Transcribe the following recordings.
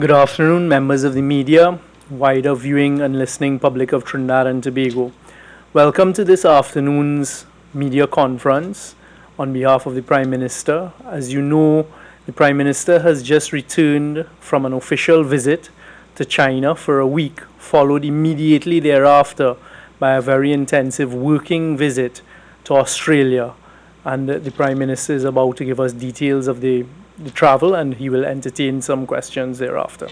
Good afternoon, members of the media, wider viewing and listening public of Trinidad and Tobago. Welcome to this afternoon's media conference on behalf of the Prime Minister. As you know, the Prime Minister has just returned from an official visit to China for a week, followed immediately thereafter by a very intensive working visit to Australia. And the Prime Minister is about to give us details of the travel, and he will entertain some questions thereafter.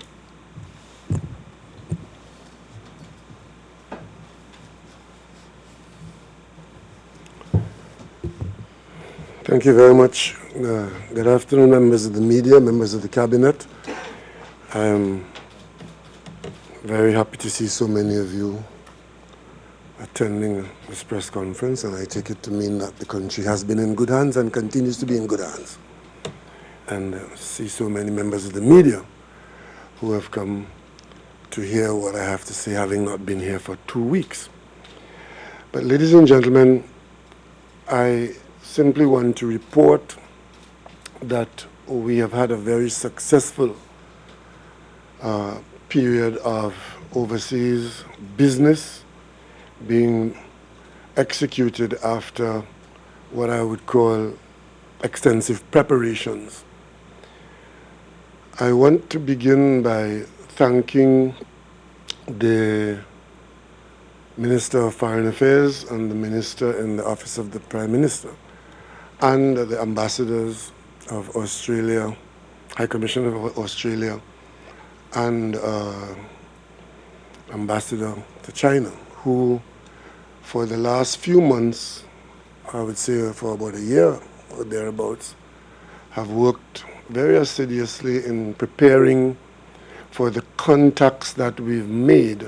Thank you very much. Good afternoon, members of the media, members of the cabinet. I'm very happy to see so many of you attending this press conference, and I take it to mean that the country has been in good hands and continues to be in good hands. And see so many members of the media who have come to hear what I have to say, having not been here for 2 weeks. But ladies and gentlemen, I simply want to report that we have had a very successful period of overseas business being executed after what I would call extensive preparations. I want to begin by thanking the Minister of Foreign Affairs and the Minister in the Office of the Prime Minister and the ambassadors of Australia, High Commissioner of Australia, and Ambassador to China, who for the last few months, I would say for about a year or thereabouts, have worked very assiduously in preparing for the contacts that we've made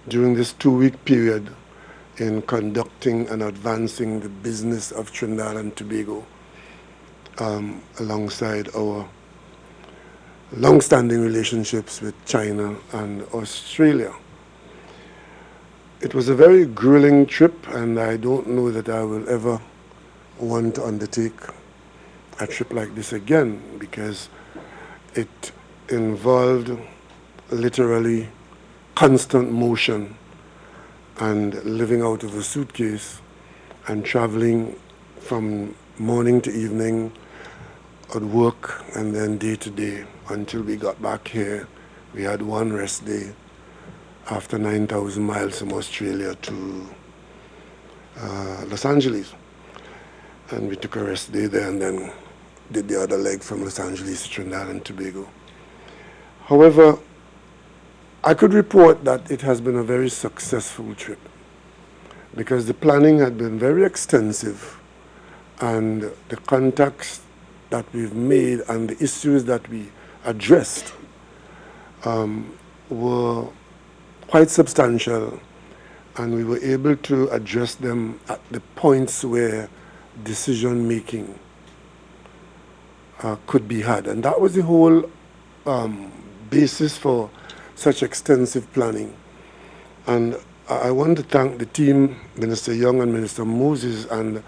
during this 2-week period in conducting and advancing the business of Trinidad and Tobago alongside our long-standing relationships with China and Australia. It was a very grueling trip, and I don't know that I will ever want to undertake a trip like this again, because it involved literally constant motion and living out of a suitcase and traveling from morning to evening at work and then day to day until we got back here. We had one rest day after 9,000 miles from Australia to Los Angeles. And we took a rest day there and then did the other leg from Los Angeles to Trinidad and Tobago. However, I could report that it has been a very successful trip because the planning had been very extensive, and the contacts that we've made and the issues that we addressed were quite substantial, and we were able to address them at the points where decision making could be had. And that was the whole basis for such extensive planning. And I want to thank the team, Minister Young and Minister Moses, and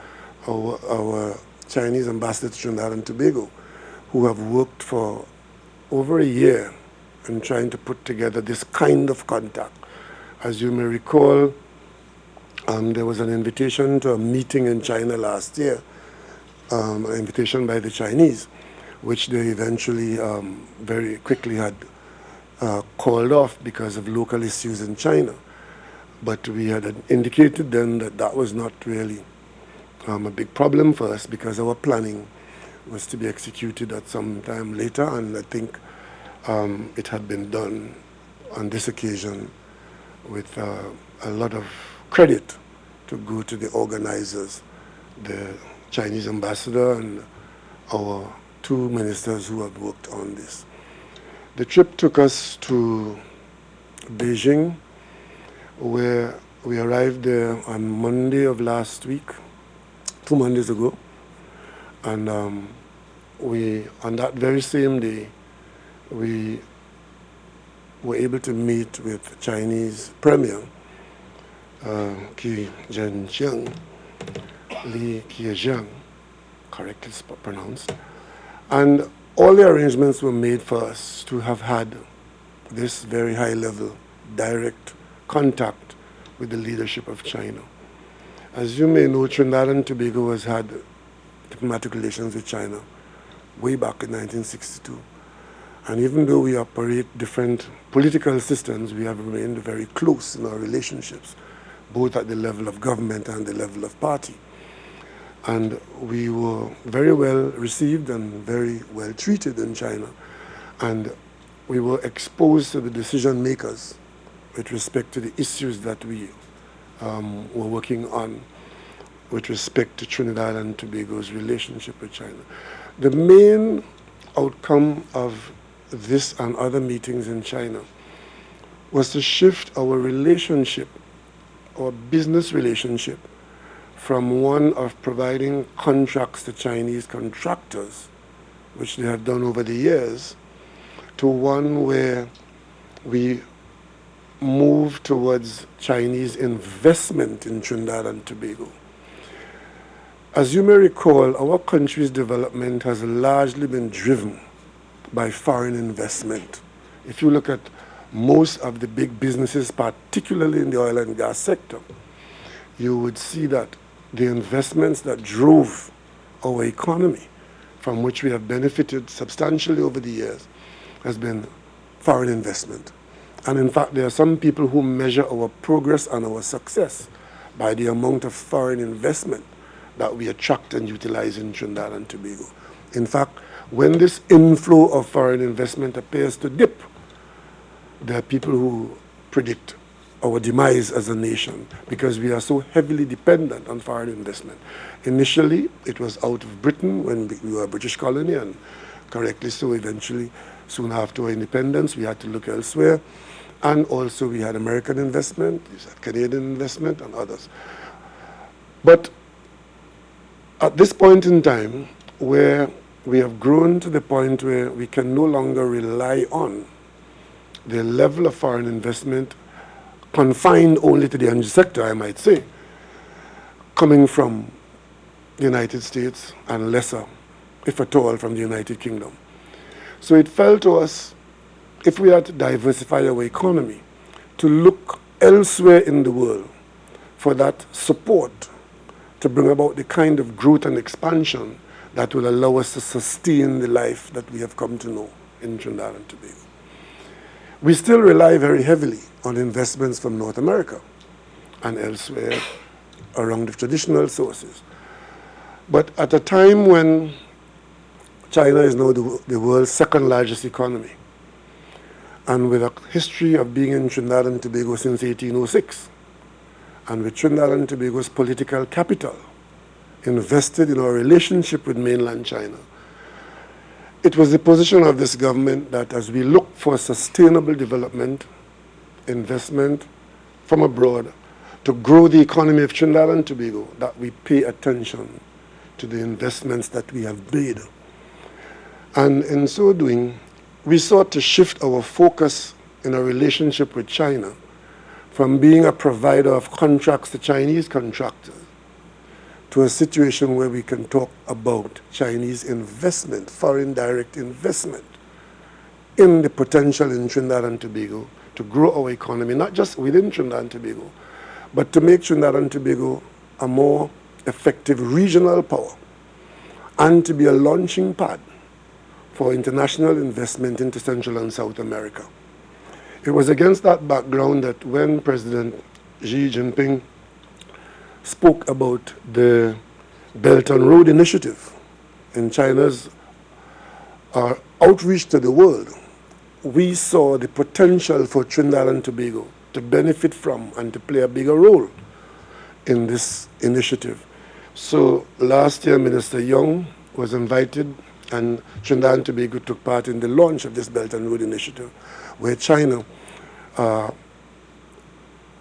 our Chinese ambassador to Trinidad and Tobago, who have worked for over a year in trying to put together this kind of contact. As you may recall, there was an invitation to a meeting in China last year, an invitation by the Chinese, which they eventually very quickly had called off because of local issues in China. But we had indicated then that that was not really a big problem for us because our planning was to be executed at some time later, and I think it had been done on this occasion with a lot of credit to go to the organizers, the Chinese ambassador and our 2 ministers who have worked on this. The trip took us to Beijing, where we arrived there on Monday of last week, 2 Mondays ago, and on that very same day, we were able to meet with Chinese Premier Li Keqiang, correctly pronounced, and all the arrangements were made for us to have had this very high-level direct contact with the leadership of China. As you may know, Trinidad and Tobago has had diplomatic relations with China way back in 1962. And even though we operate different political systems, we have remained very close in our relationships, both at the level of government and the level of party. And we were very well received and very well treated in China. And we were exposed to the decision makers with respect to the issues that we were working on with respect to Trinidad and Tobago's relationship with China. The main outcome of this and other meetings in China was to shift our relationship, our business relationship, from one of providing contracts to Chinese contractors, which they have done over the years, to one where we move towards Chinese investment in Trinidad and Tobago. As you may recall, our country's development has largely been driven by foreign investment. If you look at most of the big businesses, particularly in the oil and gas sector, you would see that the investments that drove our economy, from which we have benefited substantially over the years, has been foreign investment. And in fact, there are some people who measure our progress and our success by the amount of foreign investment that we attract and utilize in Trinidad and Tobago. In fact, when this inflow of foreign investment appears to dip, there are people who predict our demise as a nation because we are so heavily dependent on foreign investment. Initially, it was out of Britain when we were a British colony, and correctly so. Eventually, soon after our independence, we had to look elsewhere. And also we had American investment, we had Canadian investment, and others. But at this point in time, where we have grown to the point where we can no longer rely on the level of foreign investment confined only to the energy sector, I might say, coming from the United States and lesser, if at all, from the United Kingdom. So it fell to us, if we had to diversify our economy, to look elsewhere in the world for that support to bring about the kind of growth and expansion that will allow us to sustain the life that we have come to know in Trinidad and Tobago. We still rely very heavily on investments from North America and elsewhere around the traditional sources. But at a time when China is now the world's second largest economy, and with a history of being in Trinidad and Tobago since 1806, and with Trinidad and Tobago's political capital invested in our relationship with mainland China, it was the position of this government that as we look for sustainable development, investment from abroad, to grow the economy of Trinidad and Tobago, that we pay attention to the investments that we have made. And in so doing, we sought to shift our focus in our relationship with China from being a provider of contracts to Chinese contractors to a situation where we can talk about Chinese investment, foreign direct investment, in the potential in Trinidad and Tobago to grow our economy, not just within Trinidad and Tobago, but to make Trinidad and Tobago a more effective regional power and to be a launching pad for international investment into Central and South America. It was against that background that when President Xi Jinping spoke about the Belt and Road Initiative in China's outreach to the world, we saw the potential for Trinidad and Tobago to benefit from and to play a bigger role in this initiative. So last year, Minister Young was invited, and Trinidad and Tobago took part in the launch of this Belt and Road Initiative, where China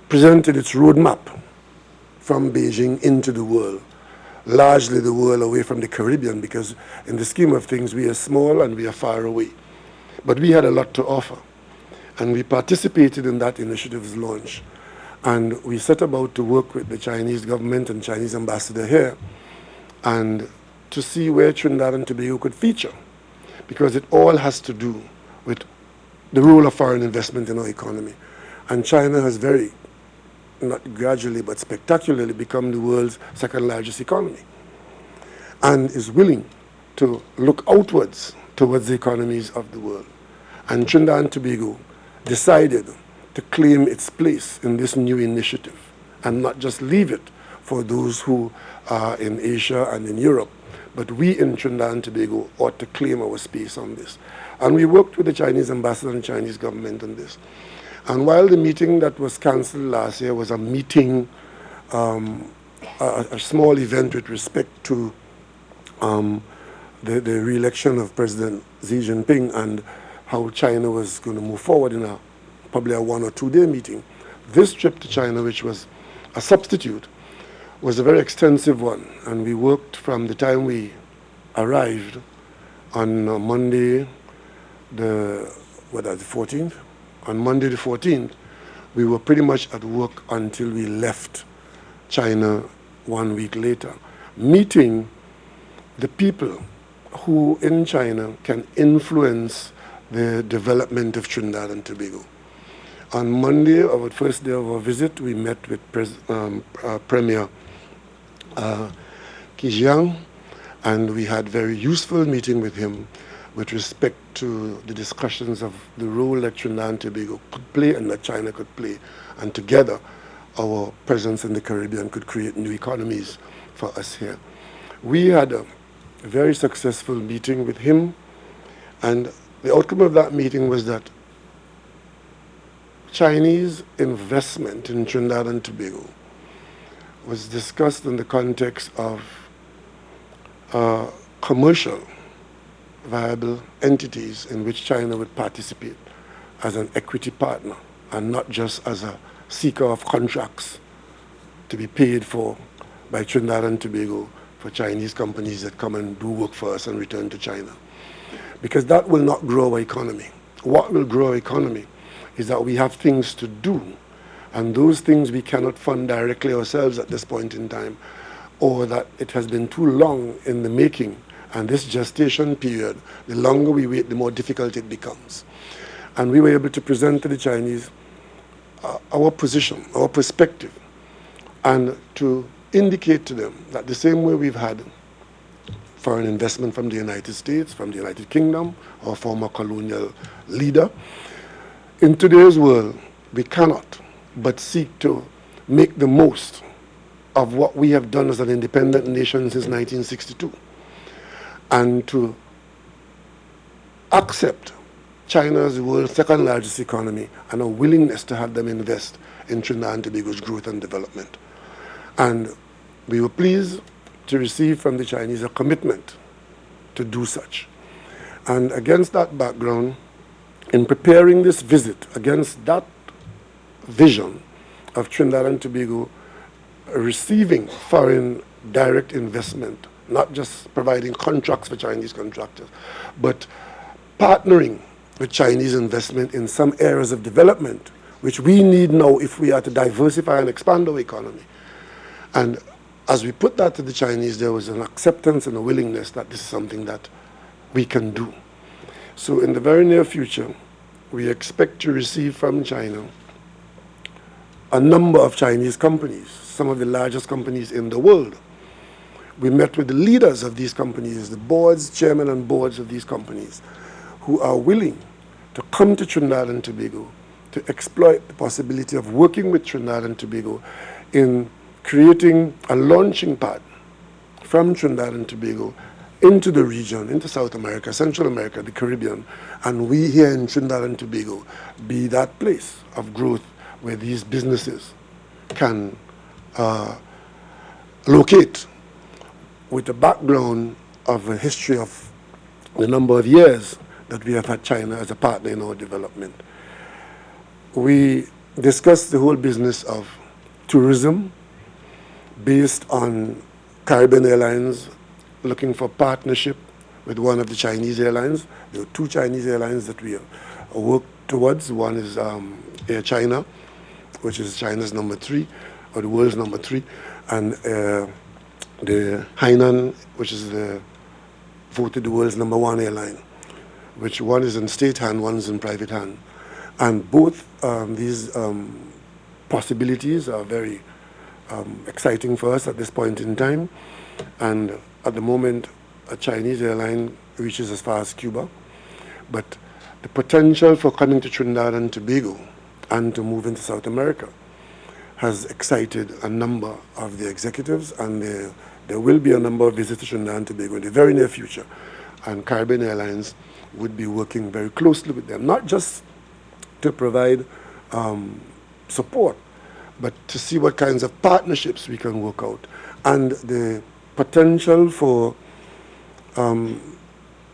presented its roadmap from Beijing into the world, largely the world away from the Caribbean, because in the scheme of things, we are small and we are far away. But we had a lot to offer, and we participated in that initiative's launch. And we set about to work with the Chinese government and Chinese ambassador here, and to see where Trinidad and Tobago could feature, because it all has to do with the role of foreign investment in our economy. And China has very, not gradually but spectacularly, become the world's second largest economy, and is willing to look outwards towards the economies of the world. And Trinidad and Tobago decided to claim its place in this new initiative and not just leave it for those who are in Asia and in Europe, but we in Trinidad and Tobago ought to claim our space on this. And we worked with the Chinese ambassador and Chinese government on this. And while the meeting that was cancelled last year was a meeting, a small event with respect to the re-election of President Xi Jinping and how China was going to move forward in probably a 1 or 2 day meeting, this trip to China, which was a substitute, was a very extensive one. And we worked from the time we arrived on Monday, the 14th? On Monday the 14th, we were pretty much at work until we left China 1 week later, meeting the people who in China can influence the development of Trinidad and Tobago. On Monday, our first day of our visit, we met with Premier Kijiang, and we had very useful meeting with him with respect to the discussions of the role that Trinidad and Tobago could play and that China could play. And together, our presence in the Caribbean could create new economies for us here. We had a very successful meeting with him, and the outcome of that meeting was that Chinese investment in Trinidad and Tobago was discussed in the context of commercial viable entities in which China would participate as an equity partner and not just as a seeker of contracts to be paid for by Trinidad and Tobago for Chinese companies that come and do work for us and return to China. Because that will not grow our economy. What will grow our economy is that we have things to do, and those things we cannot fund directly ourselves at this point in time, or that it has been too long in the making. And this gestation period, the longer we wait, the more difficult it becomes. And we were able to present to the Chinese our position, our perspective, and to indicate to them that the same way we've had foreign investment from the United States, from the United Kingdom, our former colonial leader, in today's world, we cannot but seek to make the most of what we have done as an independent nation since 1962. And to accept China as the world's second largest economy and a willingness to have them invest in Trinidad and Tobago's growth and development. And we were pleased to receive from the Chinese a commitment to do such. And against that background, in preparing this visit, against that vision of Trinidad and Tobago receiving foreign direct investment, not just providing contracts for Chinese contractors, but partnering with Chinese investment in some areas of development, which we need now if we are to diversify and expand our economy. And as we put that to the Chinese, there was an acceptance and a willingness that this is something that we can do. So in the very near future, we expect to receive from China a number of Chinese companies, some of the largest companies in the world. We met with the leaders of these companies, the boards, chairmen and boards of these companies, who are willing to come to Trinidad and Tobago to exploit the possibility of working with Trinidad and Tobago in creating a launching pad from Trinidad and Tobago into the region, into South America, Central America, the Caribbean, and we here in Trinidad and Tobago be that place of growth where these businesses can locate, with a background of a history of the number of years that we have had China as a partner in our development. We discussed the whole business of tourism based on Caribbean Airlines looking for partnership with one of the Chinese airlines. There are two Chinese airlines that we work towards. One is Air China, which is China's number 3, or the world's number 3, and the Hainan, which is voted the world's number 1 airline. which one is in state hand, one is in private hand. And both these possibilities are very exciting for us at this point in time. And at the moment, a Chinese airline reaches as far as Cuba. But the potential for coming to Trinidad and Tobago and to move into South America has excited a number of the executives, and there will be a number of visits to Trinidad and Tobago in the very near future. And Caribbean Airlines would be working very closely with them, not just to provide support, but to see what kinds of partnerships we can work out. And the potential for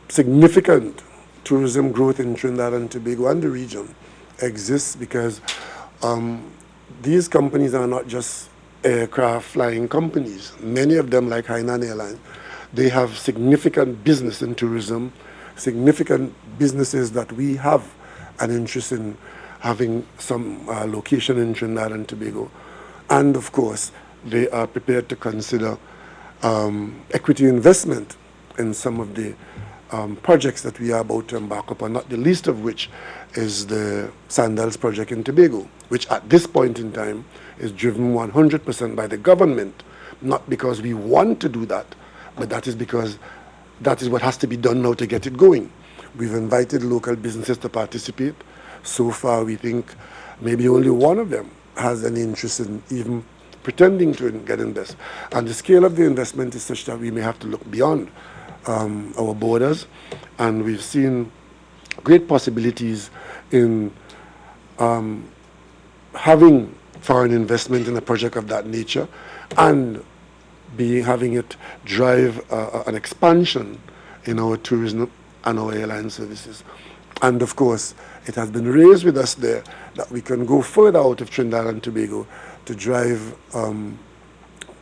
significant tourism growth in Trinidad and Tobago and the region exists because these companies are not just aircraft flying companies. Many of them, like Hainan Airlines, they have significant business in tourism, significant businesses that we have an interest in having some location in Trinidad and Tobago. And of course, they are prepared to consider equity investment in some of the projects that we are about to embark upon, not the least of which is the Sandals project in Tobago, which at this point in time is driven 100% by the government, not because we want to do that, but that is because that is what has to be done now to get it going. We've invited local businesses to participate. So far, we think maybe only one of them has any interest in even pretending to get invest. And the scale of the investment is such that we may have to look beyond our borders. And we've seen great possibilities in having foreign investment in a project of that nature and having it drive an expansion in our tourism and our airline services. And of course, it has been raised with us there that we can go further out of Trinidad and Tobago to drive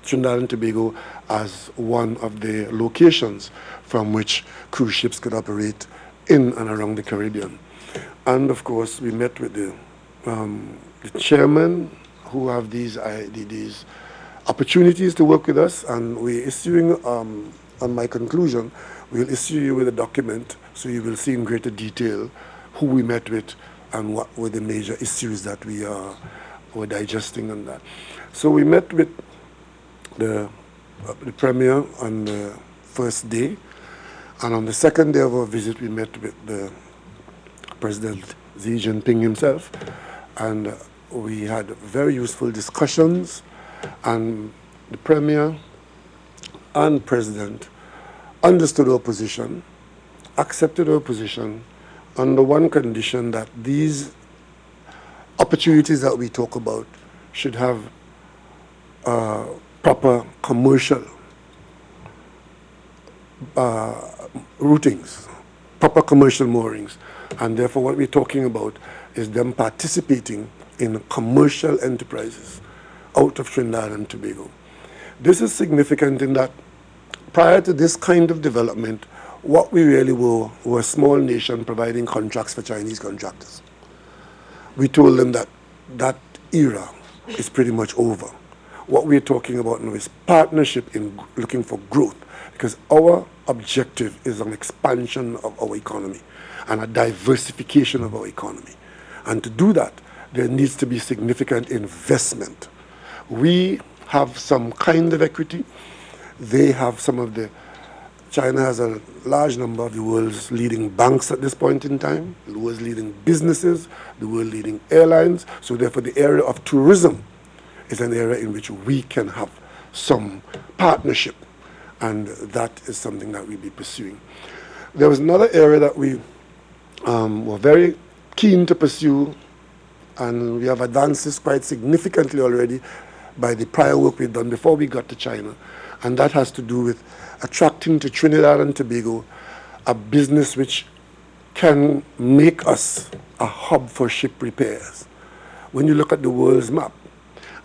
Trinidad and Tobago as one of the locations from which cruise ships could operate in and around the Caribbean. And of course, we met with the chairman who have these opportunities to work with us, and we're issuing, on my conclusion, we'll issue you with a document so you will see in greater detail who we met with and what were the major issues that we were digesting on that. So we met with the Premier on the first day, and on the second day of our visit we met with the President Xi Jinping himself, and we had very useful discussions, and the Premier and President understood our position, accepted our position under one condition, that these opportunities that we talk about should have proper commercial routings, proper commercial moorings. And therefore what we're talking about is them participating in commercial enterprises out of Trinidad and Tobago. This is significant in that prior to this kind of development, what we really were a small nation providing contracts for Chinese contractors. We told them that that era is pretty much over. What we're talking about now is partnership in looking for growth, because our objective is an expansion of our economy and a diversification of our economy. And to do that, there needs to be significant investment. We have some kind of equity. They have some of the China has a large number of the world's leading banks at this point in time, the world's leading businesses, the world's leading airlines. So therefore the area of tourism is an area in which we can have some partnership, and that is something that we'll be pursuing. There was another area that we were very keen to pursue, and we have advanced this quite significantly already by the prior work we've done before we got to China, and that has to do with attracting to Trinidad and Tobago a business which can make us a hub for ship repairs. When you look at the world's map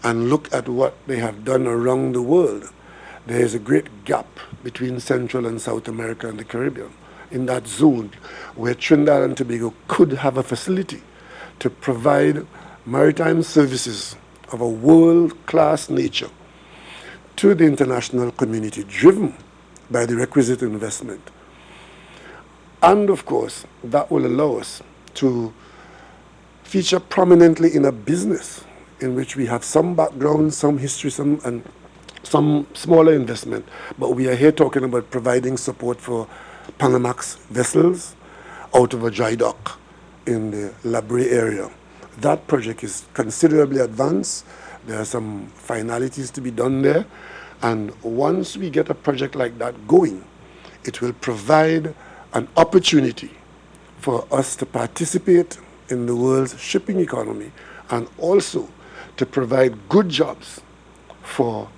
and look at what they have done around the world, there is a great gap between Central and South America and the Caribbean, in that zone where Trinidad and Tobago could have a facility to provide maritime services of a world-class nature to the international community, driven by the requisite investment. And of course, that will allow us to feature prominently in a business in which we have some background, some history, some smaller investment. But we are here talking about providing support for Panamax vessels out of a dry dock in the Labrie area. That project is considerably advanced. There are some finalities to be done there. And once we get a project like that going, it will provide an opportunity for us to participate in the world's shipping economy and also to provide good jobs for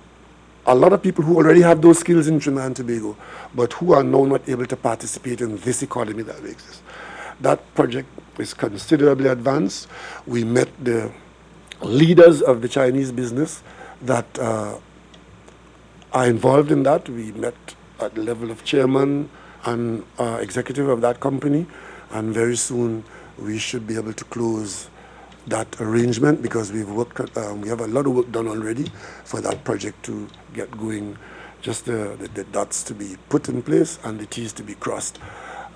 a lot of people who already have those skills in Trinidad and Tobago, but who are now not able to participate in this economy that exists. That project is considerably advanced. We met the leaders of the Chinese business that are involved in that. We met at the level of chairman and executive of that company, and very soon we should be able to close that arrangement because we have a lot of work done already for that project to get going, just the dots to be put in place and the T's to be crossed.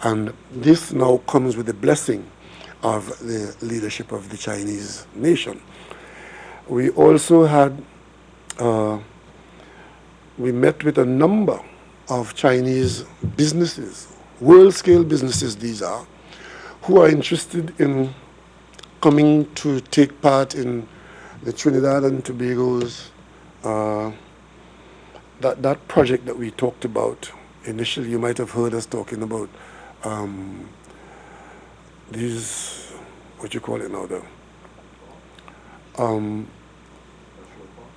And this now comes with the blessing of the leadership of the Chinese nation. We also had, we met with a number of Chinese businesses, world-scale businesses these are, who are interested in coming to take part in the Trinidad and Tobago's, that project that we talked about initially. You might have heard us talking about these, what you call it now, the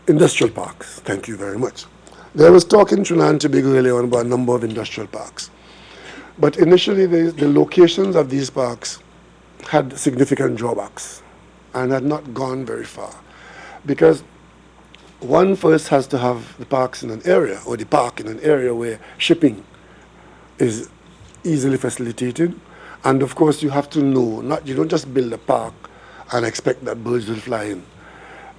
industrial parks. Thank you very much. There was talk in Trinidad and Tobago earlier on about a number of industrial parks. But initially, the locations of these parks had significant drawbacks and had not gone very far. Because one first has to have the parks in an area, or the park in an area where shipping is easily facilitated. And of course, you have to know, you don't just build a park and expect that birds will fly in.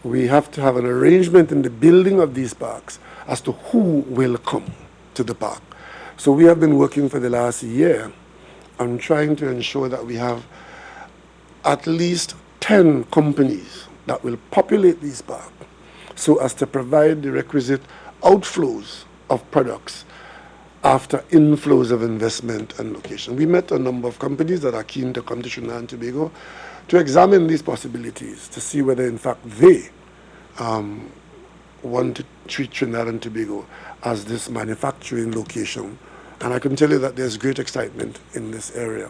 We have to have an arrangement in the building of these parks as to who will come to the park. So we have been working for the last year on trying to ensure that we have at least 10 companies that will populate these parks so as to provide the requisite outflows of products after inflows of investment and location. We met a number of companies that are keen to come to Trinidad and Tobago to examine these possibilities, to see whether in fact they want to treat Trinidad and Tobago as this manufacturing location. And I can tell you that there's great excitement in this area.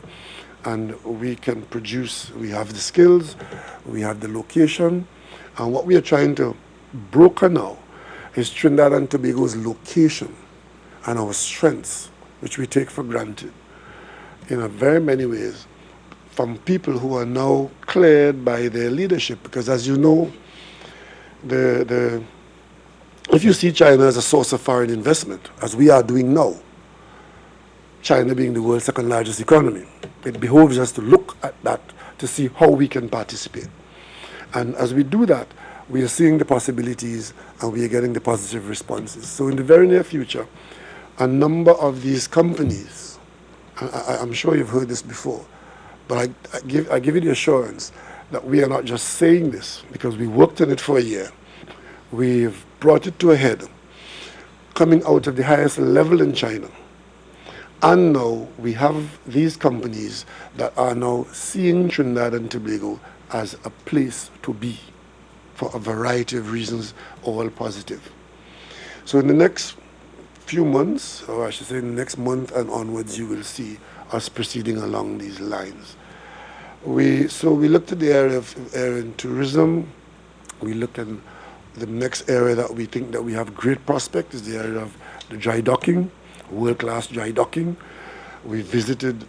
And we can produce, we have the skills, we have the location, and what we are trying to broker now is Trinidad and Tobago's location and our strengths, which we take for granted in a very many ways, from people who are now cleared by their leadership. Because as you know, if you see China as a source of foreign investment, as we are doing now, China being the world's second largest economy, it behoves us to look at that to see how we can participate. And as we do that, we are seeing the possibilities and we are getting the positive responses. So in the very near future, a number of these companies, I'm sure you've heard this before, but I give you the assurance that we are not just saying this because we worked on it for a year. We've brought it to a head, coming out of the highest level in China. And now we have these companies that are now seeing Trinidad and Tobago as a place to be for a variety of reasons, all positive. So in the next few months, or I should say in the next month and onwards, you will see us proceeding along these lines. So we looked at the area of air and tourism. We looked at the next area that we think that we have great prospect is the area of the dry docking, world-class dry docking. We visited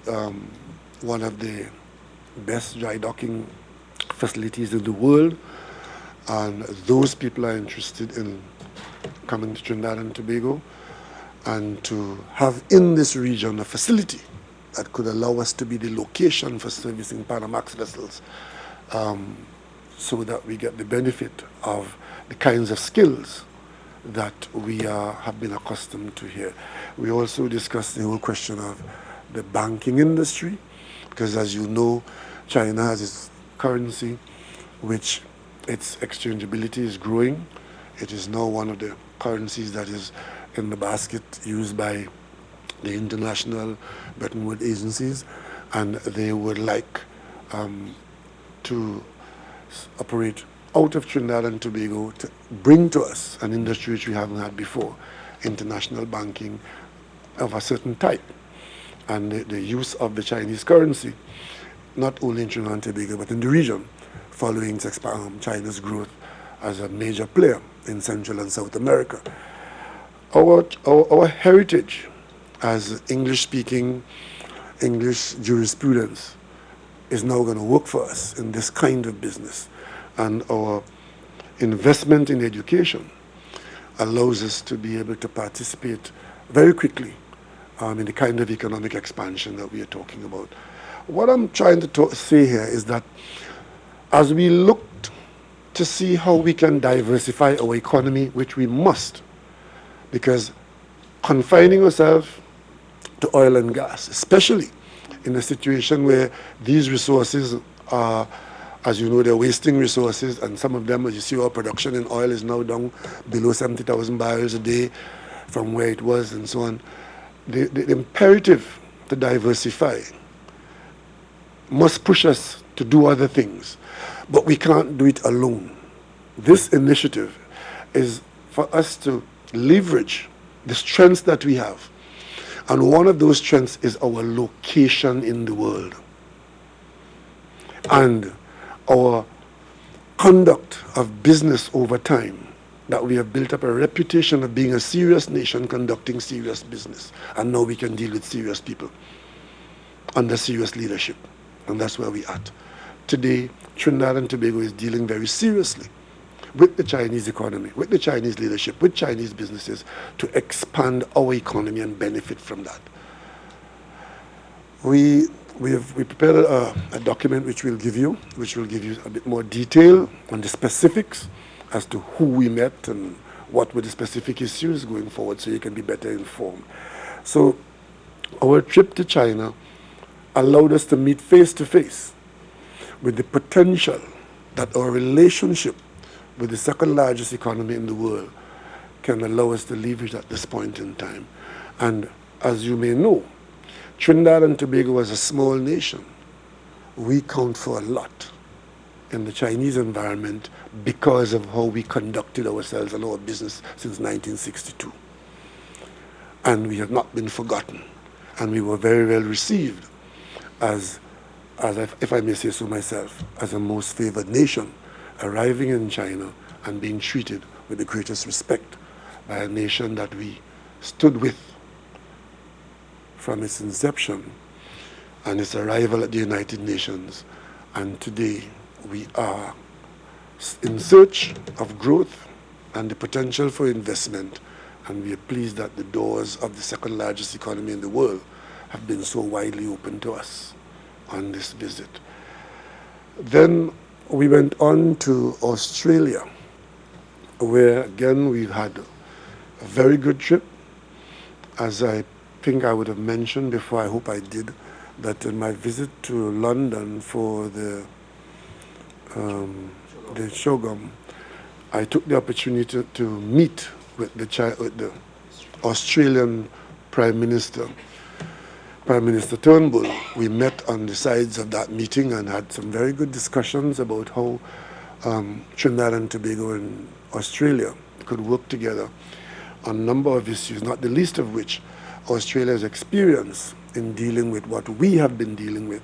one of the best dry docking facilities in the world, and those people are interested in coming to Trinidad and Tobago and to have in this region a facility that could allow us to be the location for servicing Panamax vessels, so that we get the benefit of the kinds of skills that we have been accustomed to here. We also discussed the whole question of the banking industry, because as you know, China has its currency, which its exchangeability is growing. It is now one of the currencies that is in the basket used by the international Buttonwood agencies, and they would like to operate out of Trinidad and Tobago to bring to us an industry which we haven't had before, international banking of a certain type, and the use of the Chinese currency, not only in Trinidad and Tobago, but in the region, following China's growth as a major player in Central and South America. Our heritage as English-speaking, English jurisprudence is now going to work for us in this kind of business. And our investment in education allows us to be able to participate very quickly in the kind of economic expansion that we are talking about. What I'm trying to say here is that as we looked to see how we can diversify our economy, which we must, because confining ourselves to oil and gas, especially in a situation where these resources are, as you know, they're wasting resources, and some of them, as you see, our production in oil is now down below 70,000 barrels a day from where it was, and so on. The imperative to diversify must push us to do other things, but we can't do it alone. This initiative is for us to leverage the strengths that we have, and one of those strengths is our location in the world and our conduct of business over time, that we have built up a reputation of being a serious nation conducting serious business, and now we can deal with serious people under serious leadership, and that's where we're at. Today, Trinidad and Tobago is dealing very seriously with the Chinese economy, with the Chinese leadership, with Chinese businesses to expand our economy and benefit from that. We prepared a document which will give you a bit more detail on the specifics as to who we met and what were the specific issues going forward, so you can be better informed. So our trip to China allowed us to meet face to face with the potential that our relationship with the second largest economy in the world can allow us to leverage at this point in time. And as you may know, Trinidad and Tobago was a small nation. We count for a lot in the Chinese environment because of how we conducted ourselves and our business since 1962. And we have not been forgotten. And we were very well received as if I may say so myself, as a most favored nation, arriving in China and being treated with the greatest respect by a nation that we stood with from its inception and its arrival at the United Nations. And today we are in search of growth and the potential for investment, and we are pleased that the doors of the second largest economy in the world have been so widely open to us on this visit. Then we went on to Australia, where again we had a very good trip. As I think I would have mentioned before, I hope I did, that in my visit to London for the Shogun, I took the opportunity to meet with the Australian Prime Minister Turnbull. We met on the sides of that meeting and had some very good discussions about how Trinidad and Tobago and Australia could work together on a number of issues, not the least of which Australia's experience in dealing with what we have been dealing with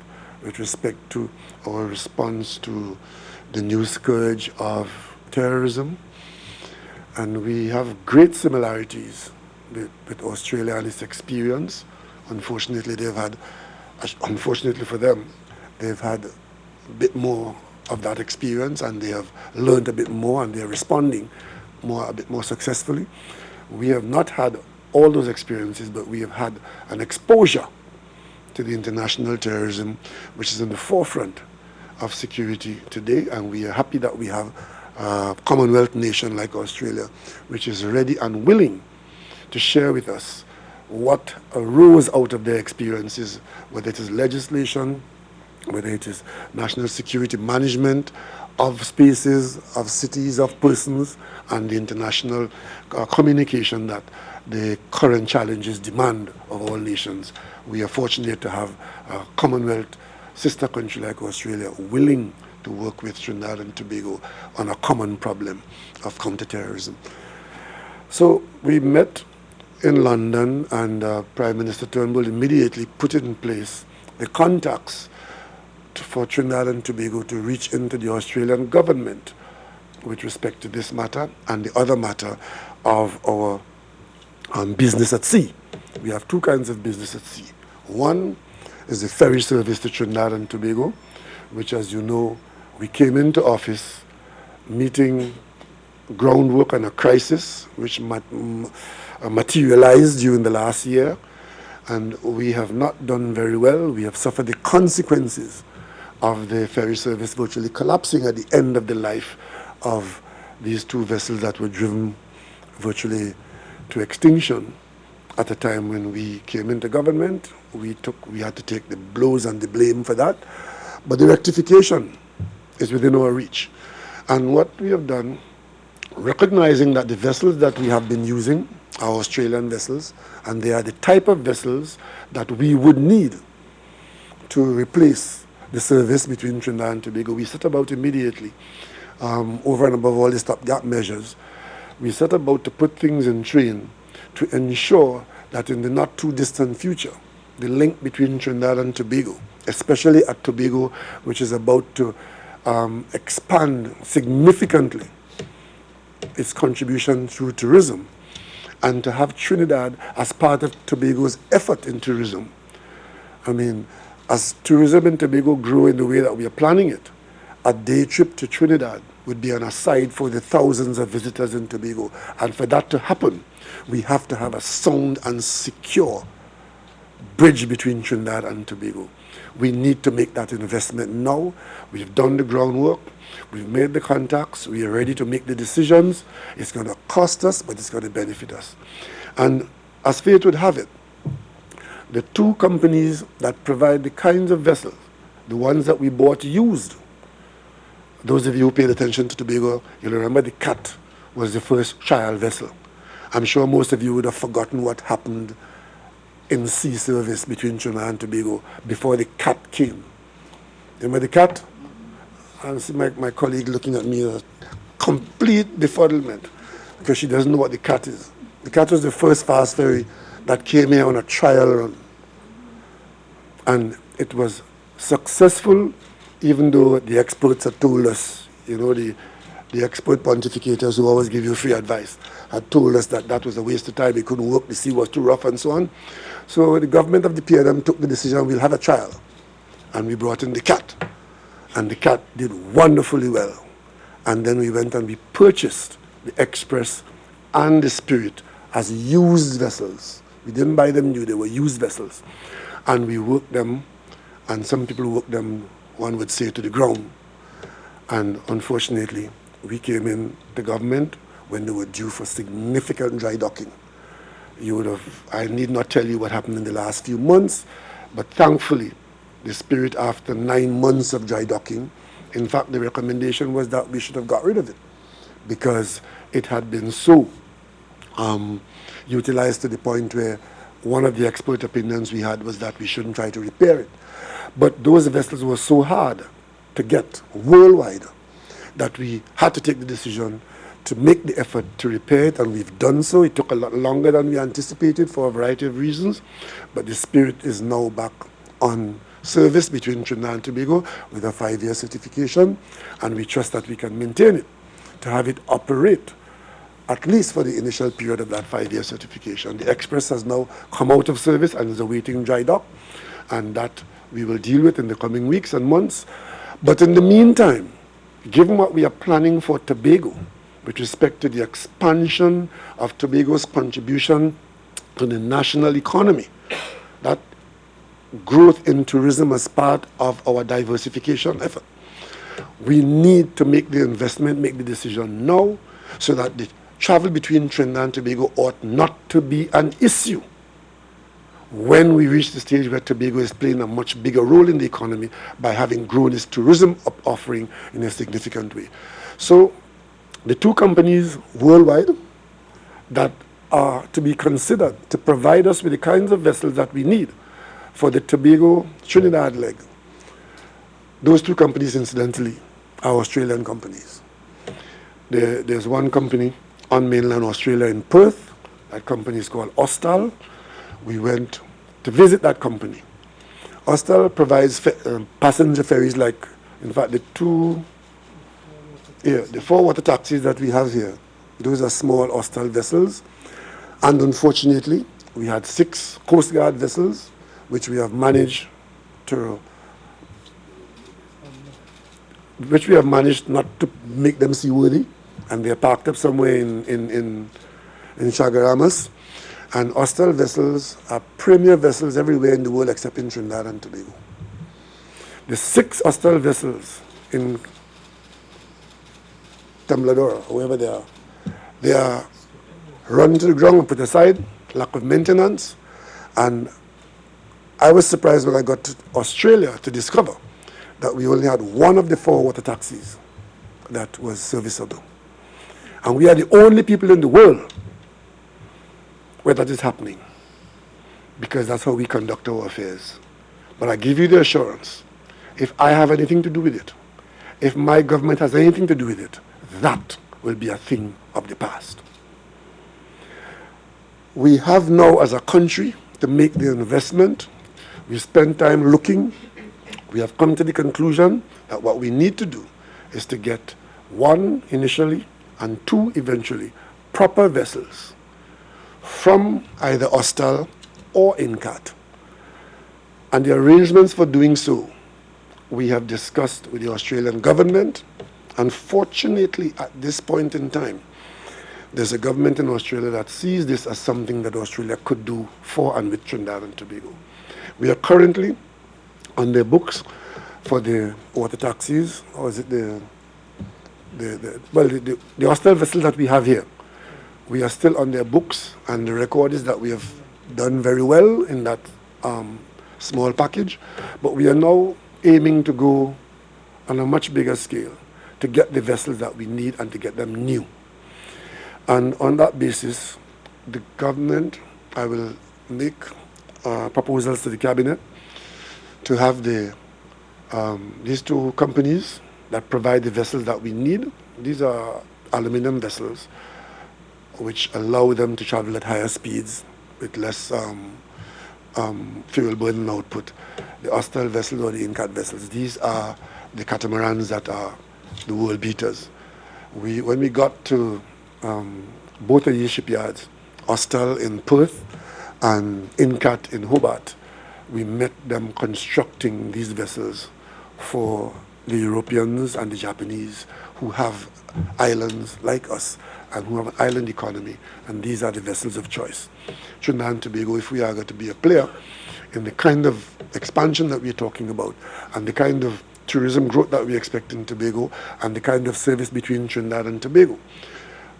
respect to our response to the new scourge of terrorism. And we have great similarities with Australia and its experience. Unfortunately for them, they've had a bit more of that experience, and they have learned a bit more, and they're responding a bit more successfully. We have not had all those experiences, but we have had an exposure to the international terrorism, which is in the forefront of security today, and we are happy that we have a Commonwealth nation like Australia, which is ready and willing to share with us what arose out of their experiences, whether it is legislation, whether it is national security management of spaces, of cities, of persons, and the international communication that the current challenges demand of all nations. We are fortunate to have a Commonwealth sister country like Australia willing to work with Trinidad and Tobago on a common problem of counterterrorism. So we met in London, and Prime Minister Turnbull immediately put in place the contacts for Trinidad and Tobago to reach into the Australian government with respect to this matter and the other matter of our business at sea. We have two kinds of business at sea. One is the ferry service to Trinidad and Tobago, which, as you know, we came into office meeting groundwork on a crisis which materialized during the last year, and we have not done very well. We have suffered the consequences of the ferry service virtually collapsing at the end of the life of these two vessels that were driven virtually to extinction at a time when we came into government. We had to take the blows and the blame for that, but the rectification is within our reach. And what we have done, recognizing that the vessels that we have been using are Australian vessels, and they are the type of vessels that we would need to replace the service between Trinidad and Tobago, we set about immediately, over and above all the stopgap measures, we set about to put things in train to ensure that in the not too distant future, the link between Trinidad and Tobago, especially at Tobago, which is about to expand significantly its contribution through tourism, and to have Trinidad as part of Tobago's effort in tourism. I mean, as tourism in Tobago grow in the way that we are planning it, a day trip to Trinidad would be an aside for the thousands of visitors in Tobago. And for that to happen, we have to have a sound and secure bridge between Trinidad and Tobago. We need to make that investment now. We've done the groundwork. We've made the contacts. We are ready to make the decisions. It's going to cost us, but it's going to benefit us. And as fate would have it, the two companies that provide the kinds of vessels, the ones that we bought used, those of you who paid attention to Tobago, you'll remember the Cat was the first trial vessel. I'm sure most of you would have forgotten what happened in sea service between China and Tobago before the Cat came. Remember the Cat? I see my colleague looking at me, a complete befuddlement, because she doesn't know what the Cat is. The Cat was the first fast ferry that came here on a trial run. And it was successful, even though the experts had told us, you know, the expert pontificators who always give you free advice had told us that that was a waste of time, it couldn't work, the sea was too rough and so on. So the government of the PNM took the decision, we'll have a trial. And we brought in the Cat. And the Cat did wonderfully well. And then we went and we purchased the Express and the Spirit as used vessels. We didn't buy them new, they were used vessels. And we worked them, and some people worked them, one would say, to the ground. And unfortunately, we came in the government when they were due for significant dry docking. You would have, I need not tell you what happened in the last few months, but thankfully, the Spirit, after 9 months of dry docking, in fact, the recommendation was that we should have got rid of it because it had been so utilized to the point where one of the expert opinions we had was that we shouldn't try to repair it. But those vessels were so hard to get worldwide that we had to take the decision to make the effort to repair it, and we've done so. It took a lot longer than we anticipated for a variety of reasons, but the Spirit is now back on service between Trinidad and Tobago with a 5-year certification, and we trust that we can maintain it, to have it operate at least for the initial period of that 5-year certification. The Express has now come out of service and is awaiting dry dock, and that we will deal with in the coming weeks and months. But in the meantime, given what we are planning for Tobago with respect to the expansion of Tobago's contribution to the national economy, that growth in tourism as part of our diversification effort, we need to make the investment, make the decision now, so that the travel between Trinidad and Tobago ought not to be an issue when we reach the stage where Tobago is playing a much bigger role in the economy by having grown its tourism offering in a significant way. So the two companies worldwide that are to be considered to provide us with the kinds of vessels that we need for the Tobago Trinidad leg, those two companies, incidentally, are Australian companies. There's one company on mainland Australia in Perth. That company is called Austal. We went to visit that company. Austal provides passenger ferries like, in fact, the four water taxis that we have here. Those are small Austal vessels. And unfortunately, we had 6 Coast Guard vessels, which we have managed not to make them seaworthy, and they're parked up somewhere in Chagaramas. And Austal vessels are premier vessels everywhere in the world except in Trinidad and Tobago. The 6 Austal vessels in Temblador, wherever they are run to the ground and put aside, lack of maintenance. And I was surprised when I got to Australia to discover that we only had one of the 4 water taxis that was serviceable. And we are the only people in the world where that is happening, because that's how we conduct our affairs. But I give you the assurance, if I have anything to do with it, if my government has anything to do with it, that will be a thing of the past. We have now, as a country, to make the investment. We spend time looking. We have come to the conclusion that what we need to do is to get 1 initially and 2 eventually proper vessels from either Austal or INCAT. And the arrangements for doing so, we have discussed with the Australian government. Unfortunately, at this point in time, there's a government in Australia that sees this as something that Australia could do for and with Trinidad and Tobago. We are currently on their books for the water taxis, or is it the Austal vessels that we have here. We are still on their books, and the record is that we have done very well in that small package, but we are now aiming to go on a much bigger scale to get the vessels that we need and to get them new. And on that basis, the government, I will make proposals to the cabinet to have these 2 companies that provide the vessels that we need. These are aluminum vessels, which allow them to travel at higher speeds with less fuel burning output. The Austal vessels or the INCAT vessels, these are the catamarans that are the world beaters. When we got to both of these shipyards, Austal in Perth and INCAT in Hobart, we met them constructing these vessels for the Europeans and the Japanese who have islands like us and who have an island economy, and these are the vessels of choice. Trinidad and Tobago, if we are going to be a player in the kind of expansion that we're talking about and the kind of tourism growth that we expect in Tobago and the kind of service between Trinidad and Tobago,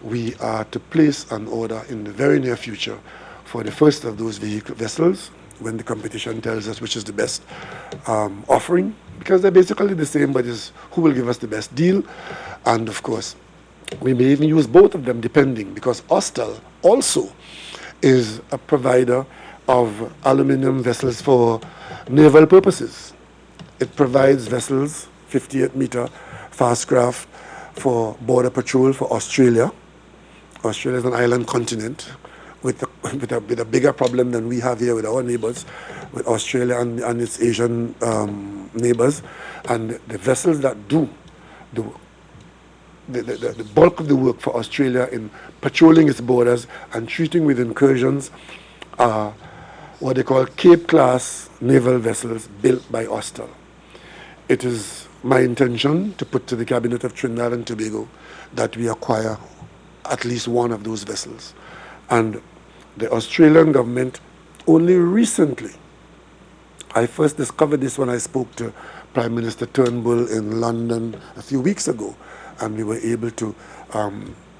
we are to place an order in the very near future for the first of those vessels when the competition tells us which is the best offering, because they're basically the same, but it's who will give us the best deal. And of course, we may even use both of them depending, because Austal also is a provider of aluminum vessels for naval purposes. It provides vessels, 58-meter fast craft for border patrol for Australia. Australia is an island continent with a bigger problem than we have here with our neighbors, with Australia and its Asian neighbors. And the vessels that do the bulk of the work for Australia in patrolling its borders and treating with incursions are what they call Cape-class naval vessels built by Austal. It is my intention to put to the Cabinet of Trinidad and Tobago that we acquire at least one of those vessels. And the Australian government only recently, I first discovered this when I spoke to Prime Minister Turnbull in London a few weeks ago, and we were able to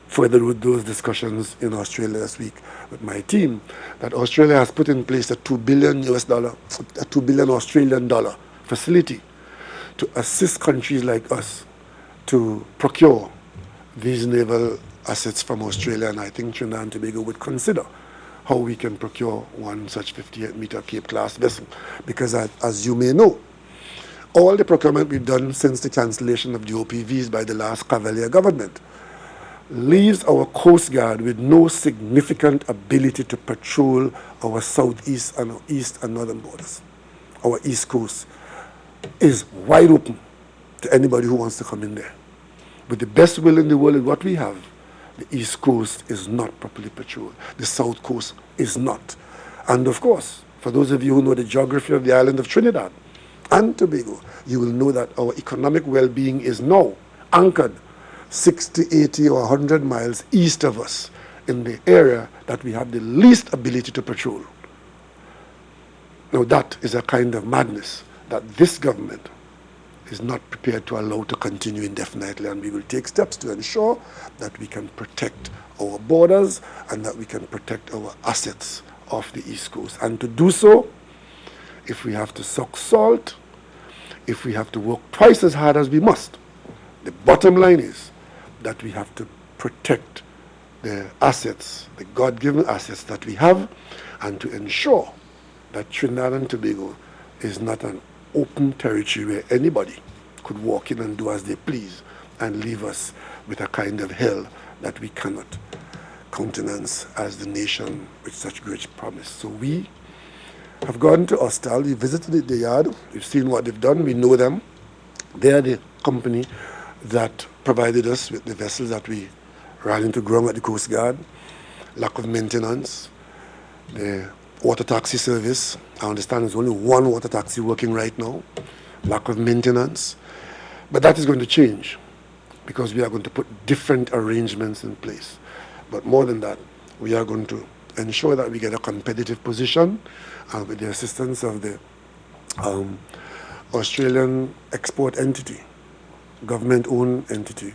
further with those discussions in Australia this week with my team, that Australia has put in place a $2 billion a $2 billion Australian dollar facility to assist countries like us to procure these naval assets from Australia, and I think Trinidad and Tobago would consider how we can procure one such 58-meter Cape class vessel. Because as you may know, all the procurement we've done since the cancellation of the OPVs by the last Cavalier government leaves our Coast Guard with no significant ability to patrol our southeast and our east and northern borders. Our east coast is wide open to anybody who wants to come in there. With the best will in the world in what we have, the east coast is not properly patrolled. The south coast is not. And of course, for those of you who know the geography of the island of Trinidad and Tobago, you will know that our economic well-being is now anchored 60, 80, or 100 miles east of us in the area that we have the least ability to patrol. Now that is a kind of madness that this government is not prepared to allow to continue indefinitely, and we will take steps to ensure that we can protect our borders and that we can protect our assets off the East Coast. And to do so, if we have to suck salt, if we have to work twice as hard as we must, the bottom line is that we have to protect the assets, the God-given assets that we have, and to ensure that Trinidad and Tobago is not an open territory where anybody could walk in and do as they please and leave us with a kind of hell that we cannot countenance as the nation with such great promise. So we have gone to Austral, we visited the yard, we've seen what they've done, we know them. They are the company that provided us with the vessels that we ran into ground at the Coast Guard, lack of maintenance, the water taxi service. I understand there's only one water taxi working right now, lack of maintenance. But that is going to change because we are going to put different arrangements in place. But more than that, we are going to ensure that we get a competitive position with the assistance of the Australian export entity, government-owned entity,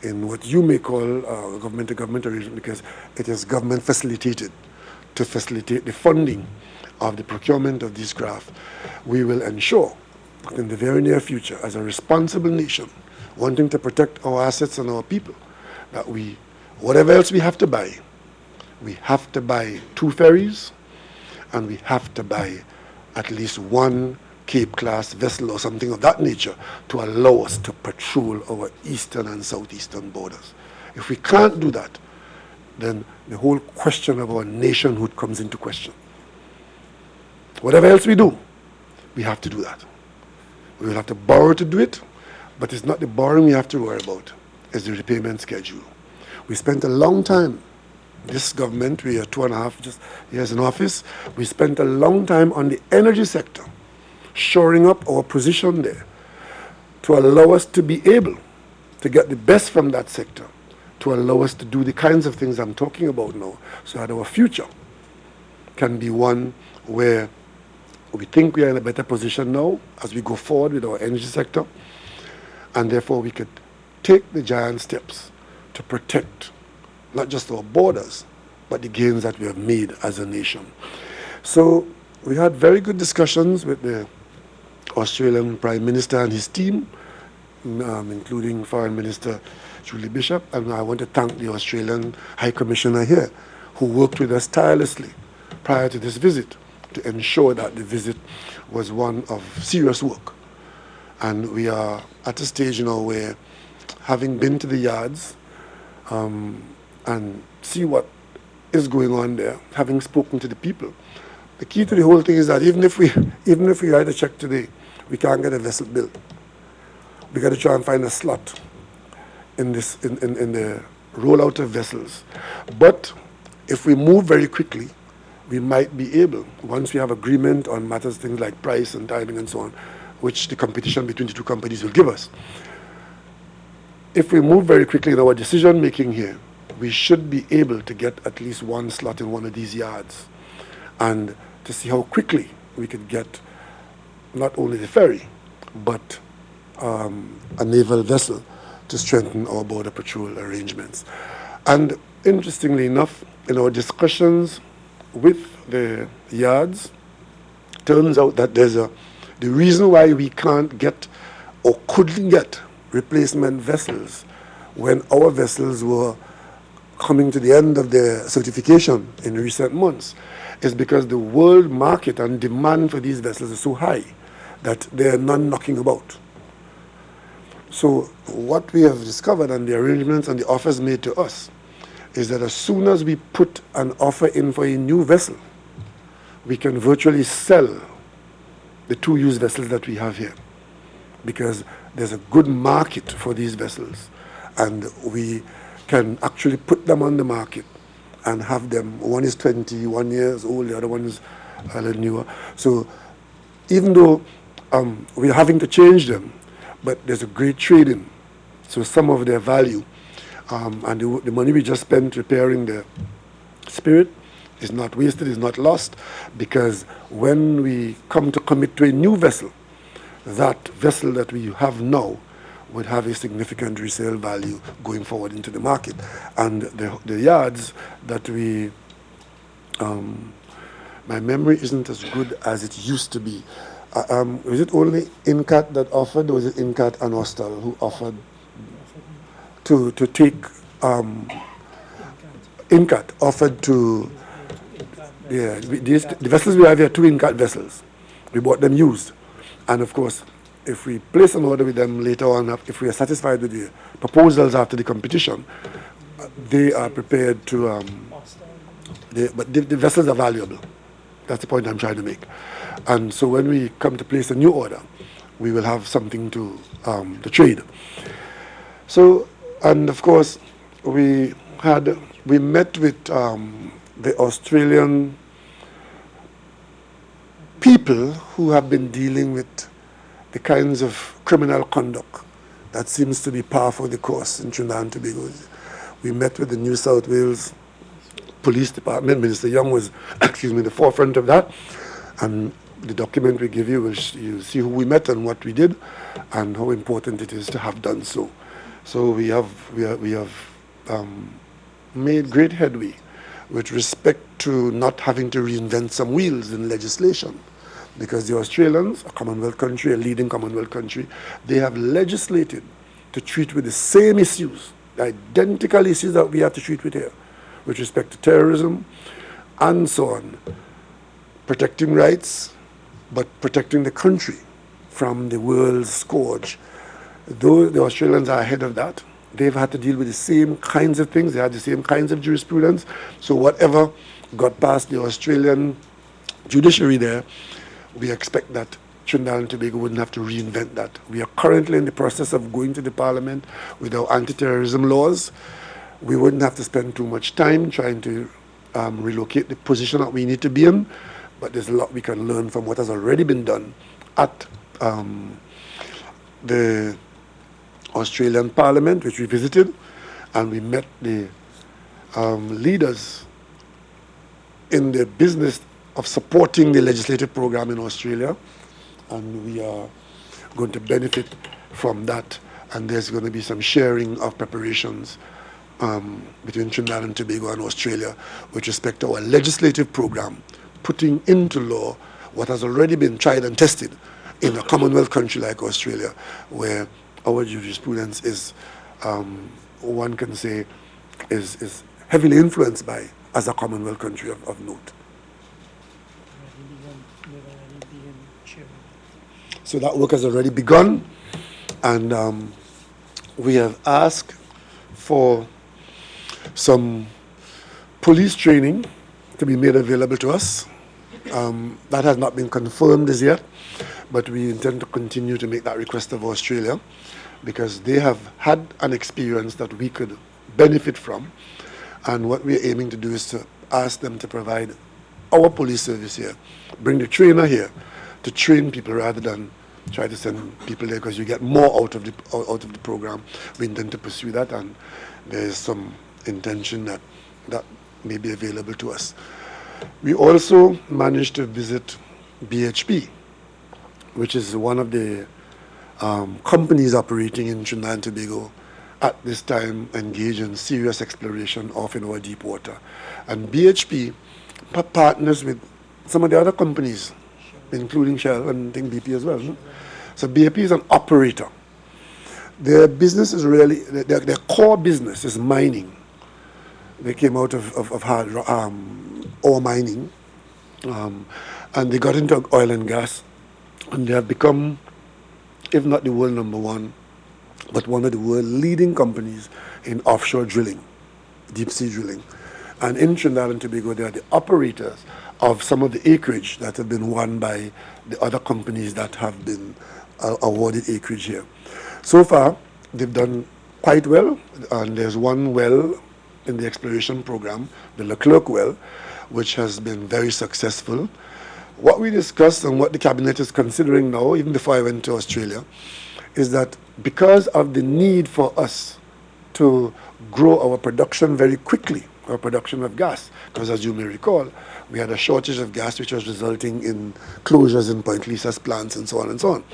in what you may call government-to-government arrangement, because it is government facilitated to facilitate the funding of the procurement of these craft. We will ensure that in the very near future, as a responsible nation, wanting to protect our assets and our people, that we, whatever else we have to buy 2 ferries, and we have to buy at least 1 Cape-class vessel or something of that nature to allow us to patrol our eastern and southeastern borders. If we can't do that, then the whole question of our nationhood comes into question. Whatever else we do, we have to do that. We will have to borrow to do it, but it's not the borrowing we have to worry about, it's the repayment schedule. We spent a long time, this government, we are 2.5 years in office, we spent a long time on the energy sector, shoring up our position there to allow us to be able to get the best from that sector, to allow us to do the kinds of things I'm talking about now, so that our future can be one where we think we are in a better position now as we go forward with our energy sector, and therefore we could take the giant steps to protect not just our borders, but the gains that we have made as a nation. So we had very good discussions with the Australian Prime Minister and his team, including Foreign Minister Julie Bishop, and I want to thank the Australian High Commissioner here, who worked with us tirelessly prior to this visit to ensure that the visit was one of serious work. And we are at a stage now where, having been to the yards and see what is going on there, having spoken to the people, the key to the whole thing is that even if we write a check today, we can't get a vessel built. We got to try and find a slot in the rollout of vessels. But if we move very quickly, we might be able, once we have agreement on matters, things like price and timing and so on, which the competition between the 2 companies will give us. If we move very quickly in our decision making here, we should be able to get at least 1 slot in one of these yards, and to see how quickly we could get not only the ferry, but a naval vessel to strengthen our border patrol arrangements. And interestingly enough, in our discussions with the yards, turns out that the reason why we can't get or couldn't get replacement vessels when our vessels were coming to the end of their certification in recent months is because the world market and demand for these vessels is so high that there are none knocking about. So what we have discovered, and the arrangements and the offers made to us, is that as soon as we put an offer in for a new vessel, we can virtually sell the 2 used vessels that we have here, because there's a good market for these vessels, and we can actually put them on the market and have them. One is 21 years old, the other one is a little newer. So even though we're having to change them, but there's a great trade-in. So some of their value and the money we just spent repairing the Spirit is not wasted, is not lost, because when we come to commit to a new vessel, that vessel that we have now would have a significant resale value going forward into the market. And the yards that we, my memory isn't as good as it used to be. Was it only Incat that offered, or was it Incat and Hostel who offered to take, Incat offered to, yeah, the vessels we have here, 2 Incat vessels. We bought them used. And of course, if we place an order with them later on, if we are satisfied with the proposals after the competition, they are prepared to, but the vessels are valuable. That's the point I'm trying to make. And so when we come to place a new order, we will have something to trade. So, and of course, we met with the Australian people who have been dealing with the kinds of criminal conduct that seems to be par for the course in Trinidad and Tobago. We met with the New South Wales Police Department. Minister Young was, the forefront of that. And the document we give you, you'll see who we met and what we did, and how important it is to have done so. So we have made great headway with respect to not having to reinvent some wheels in legislation, because the Australians, a Commonwealth country, a leading Commonwealth country, they have legislated to treat with the same issues, the identical issues that we have to treat with here, with respect to terrorism and so on, protecting rights, but protecting the country from the world's scourge. Though the Australians are ahead of that, they've had to deal with the same kinds of things, they had the same kinds of jurisprudence. So whatever got past the Australian judiciary there, we expect that Trinidad and Tobago wouldn't have to reinvent that. We are currently in the process of going to the Parliament with our anti-terrorism laws. We wouldn't have to spend too much time trying to relocate the position that we need to be in, but there's a lot we can learn from what has already been done at the Australian Parliament, which we visited, and we met the leaders in the business of supporting the legislative program in Australia, and we are going to benefit from that, and there's going to be some sharing of preparations between Trinidad and Tobago and Australia with respect to our legislative program, putting into law what has already been tried and tested in a Commonwealth country like Australia, where our jurisprudence is, one can say, is heavily influenced by, as a Commonwealth country of note. So that work has already begun, and we have asked for some police training to be made available to us. That has not been confirmed as yet, but we intend to continue to make that request of Australia, because they have had an experience that we could benefit from, and what we're aiming to do is to ask them to provide our police service here, bring the trainer here to train people rather than try to send people there, because you get more out of the program. We intend to pursue that, and there's some intention that that may be available to us. We also managed to visit BHP, which is one of the companies operating in Trinidad and Tobago at this time engage in serious exploration off in our deep water. And BHP partners with some of the other companies, including Shell and I think BP as well. No? So BP is an operator. Their business is really, their core business is mining. They came out of hard ore mining, and they got into oil and gas, and they have become, if not the world number one, but one of the world leading companies in offshore drilling, deep sea drilling. And in Trinidad and Tobago, they are the operators of some of the acreage that have been won by the other companies that have been awarded acreage here. So far, they've done quite well, and there's one well in the exploration program, the Leclerc well, which has been very successful. What we discussed and what the cabinet is considering now, even before I went to Australia, is that because of the need for us to grow our production very quickly, our production of gas, because as you may recall, we had a shortage of gas which was resulting in closures in Point Lisa's plants and so on and so on.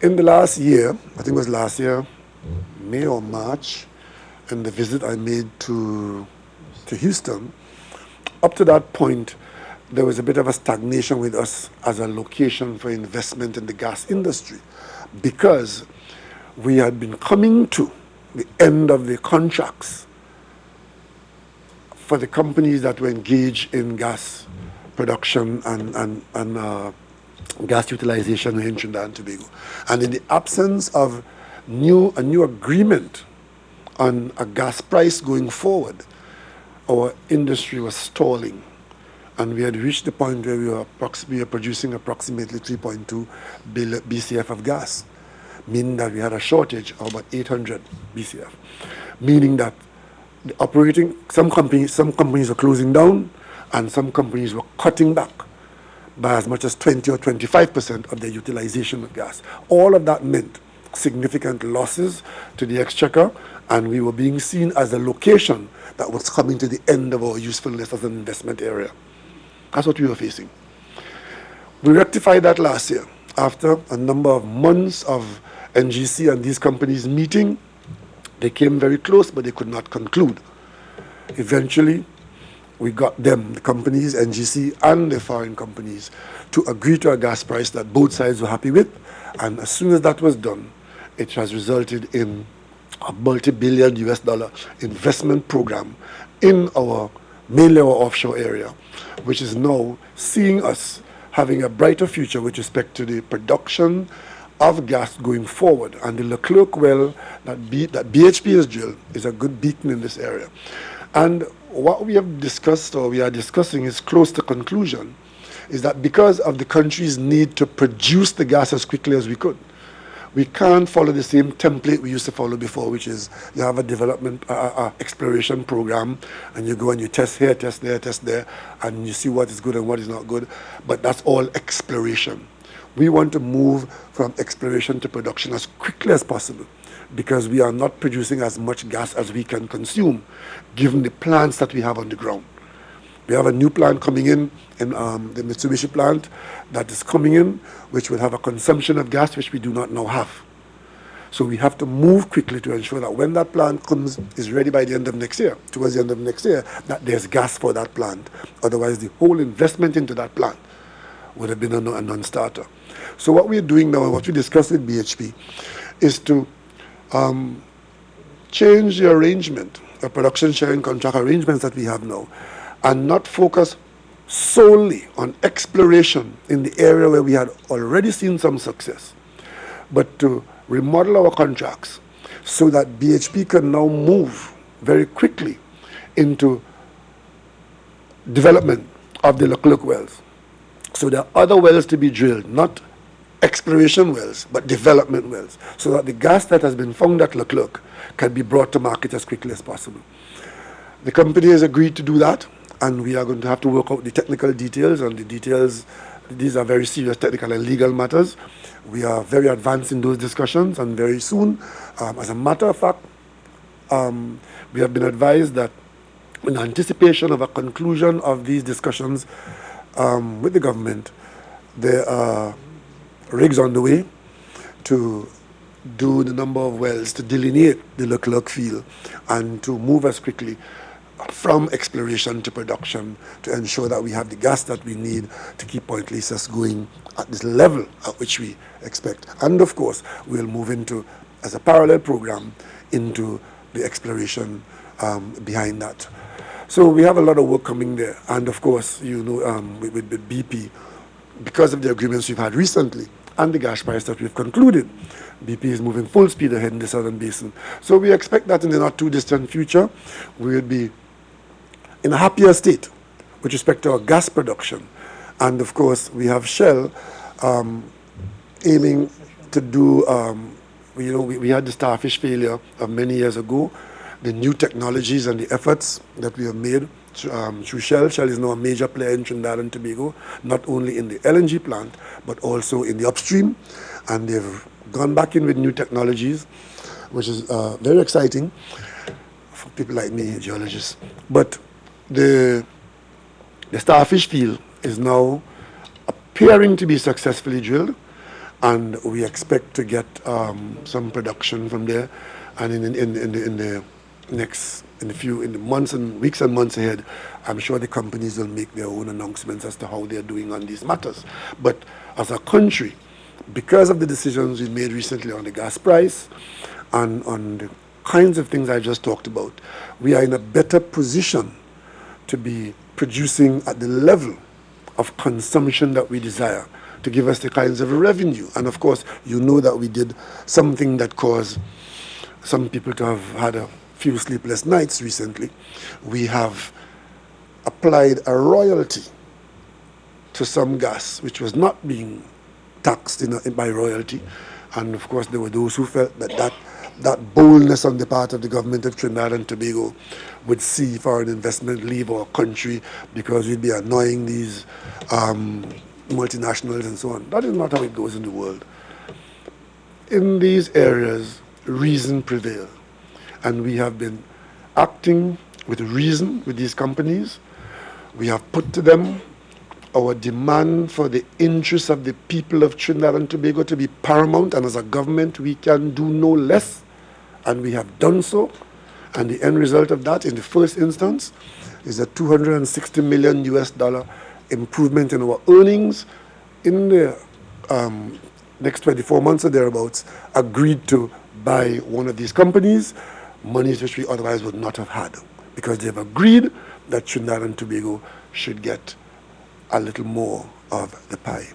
In the last year, I think it was last year, May or March, in the visit I made to Houston, up to that point, there was a bit of a stagnation with us as a location for investment in the gas industry, because we had been coming to the end of the contracts for the companies that were engaged in gas production and gas utilization in Trinidad and Tobago. And in the absence of a new agreement on a gas price going forward, our industry was stalling. And we had reached the point where we were producing approximately 3.2 BCF of gas, meaning that we had a shortage of about 800 BCF, meaning that the operating, some companies were closing down, and some companies were cutting back by as much as 20 or 25% of their utilization of gas. All of that meant significant losses to the exchequer, and we were being seen as a location that was coming to the end of our usefulness as an investment area. That's what we were facing. We rectified that last year after a number of months of NGC and these companies meeting. They came very close, but they could not conclude. Eventually, we got them, the companies, NGC and the foreign companies, to agree to a gas price that both sides were happy with. And as soon as that was done, it has resulted in a multi-billion US dollar investment program in mainly our offshore area, which is now seeing us having a brighter future with respect to the production of gas going forward. And the Leclerc well that BHP has drilled is a good beacon in this area. And what we have discussed, or we are discussing, is close to conclusion, is that because of the country's need to produce the gas as quickly as we could, we can't follow the same template we used to follow before, which is you have a development, exploration program, and you go and you test here, test there, test there, and you see what is good and what is not good. But that's all exploration. We want to move from exploration to production as quickly as possible, because we are not producing as much gas as we can consume, given the plants that we have on the ground. We have a new plant coming in the Mitsubishi plant that is coming in, which will have a consumption of gas which we do not now have. So we have to move quickly to ensure that when that plant is ready by the end of next year, towards the end of next year, that there's gas for that plant. Otherwise, the whole investment into that plant would have been a non-starter. So what we're doing now, and what we discussed with BHP, is to change the arrangement, the production sharing contract arrangements that we have now, and not focus solely on exploration in the area where we had already seen some success, but to remodel our contracts so that BHP can now move very quickly into development of the Leclerc wells. So there are other wells to be drilled, not exploration wells, but development wells, so that the gas that has been found at Leclerc can be brought to market as quickly as possible. The company has agreed to do that, and we are going to have to work out the technical details, and the details, these are very serious technical and legal matters. We are very advanced in those discussions, and very soon, as a matter of fact, we have been advised that in anticipation of a conclusion of these discussions with the government, there are rigs on the way to do the number of wells to delineate the Leclerc field and to move us quickly from exploration to production to ensure that we have the gas that we need to keep Point Lisas going at this level at which we expect. And of course, we'll move into, as a parallel program, into the exploration behind that. So we have a lot of work coming there. And of course, you know, with BP, because of the agreements we've had recently and the gas price that we've concluded, BP is moving full speed ahead in the Southern Basin. So we expect that in the not too distant future, we will be in a happier state with respect to our gas production. And of course, we have Shell aiming to do, you know, we had the starfish failure of many years ago. The new technologies and the efforts that we have made through Shell. Shell is now a major player in Trinidad and Tobago, not only in the LNG plant, but also in the upstream. And they've gone back in with new technologies, which is very exciting for people like me, geologists. But the starfish field is now appearing to be successfully drilled, and we expect to get some production from there. And in the months and weeks and months ahead, I'm sure the companies will make their own announcements as to how they're doing on these matters. But as a country, because of the decisions we made recently on the gas price and on the kinds of things I just talked about, we are in a better position to be producing at the level of consumption that we desire to give us the kinds of revenue. And of course, you know that we did something that caused some people to have had a few sleepless nights recently. We have applied a royalty to some gas which was not being taxed by royalty. And of course, there were those who felt that boldness on the part of the government of Trinidad and Tobago would see foreign investment leave our country because we'd be annoying these multinationals and so on. That is not how it goes in the world. In these areas, reason prevails. And we have been acting with reason with these companies. We have put to them our demand for the interests of the people of Trinidad and Tobago to be paramount, and as a government we can do no less, and we have done so. And the end result of that in the first instance is a $260 million improvement in our earnings in the next 24 months or thereabouts, agreed to by one of these companies, monies which we otherwise would not have had, because they've agreed that Trinidad and Tobago should get a little more of the pie.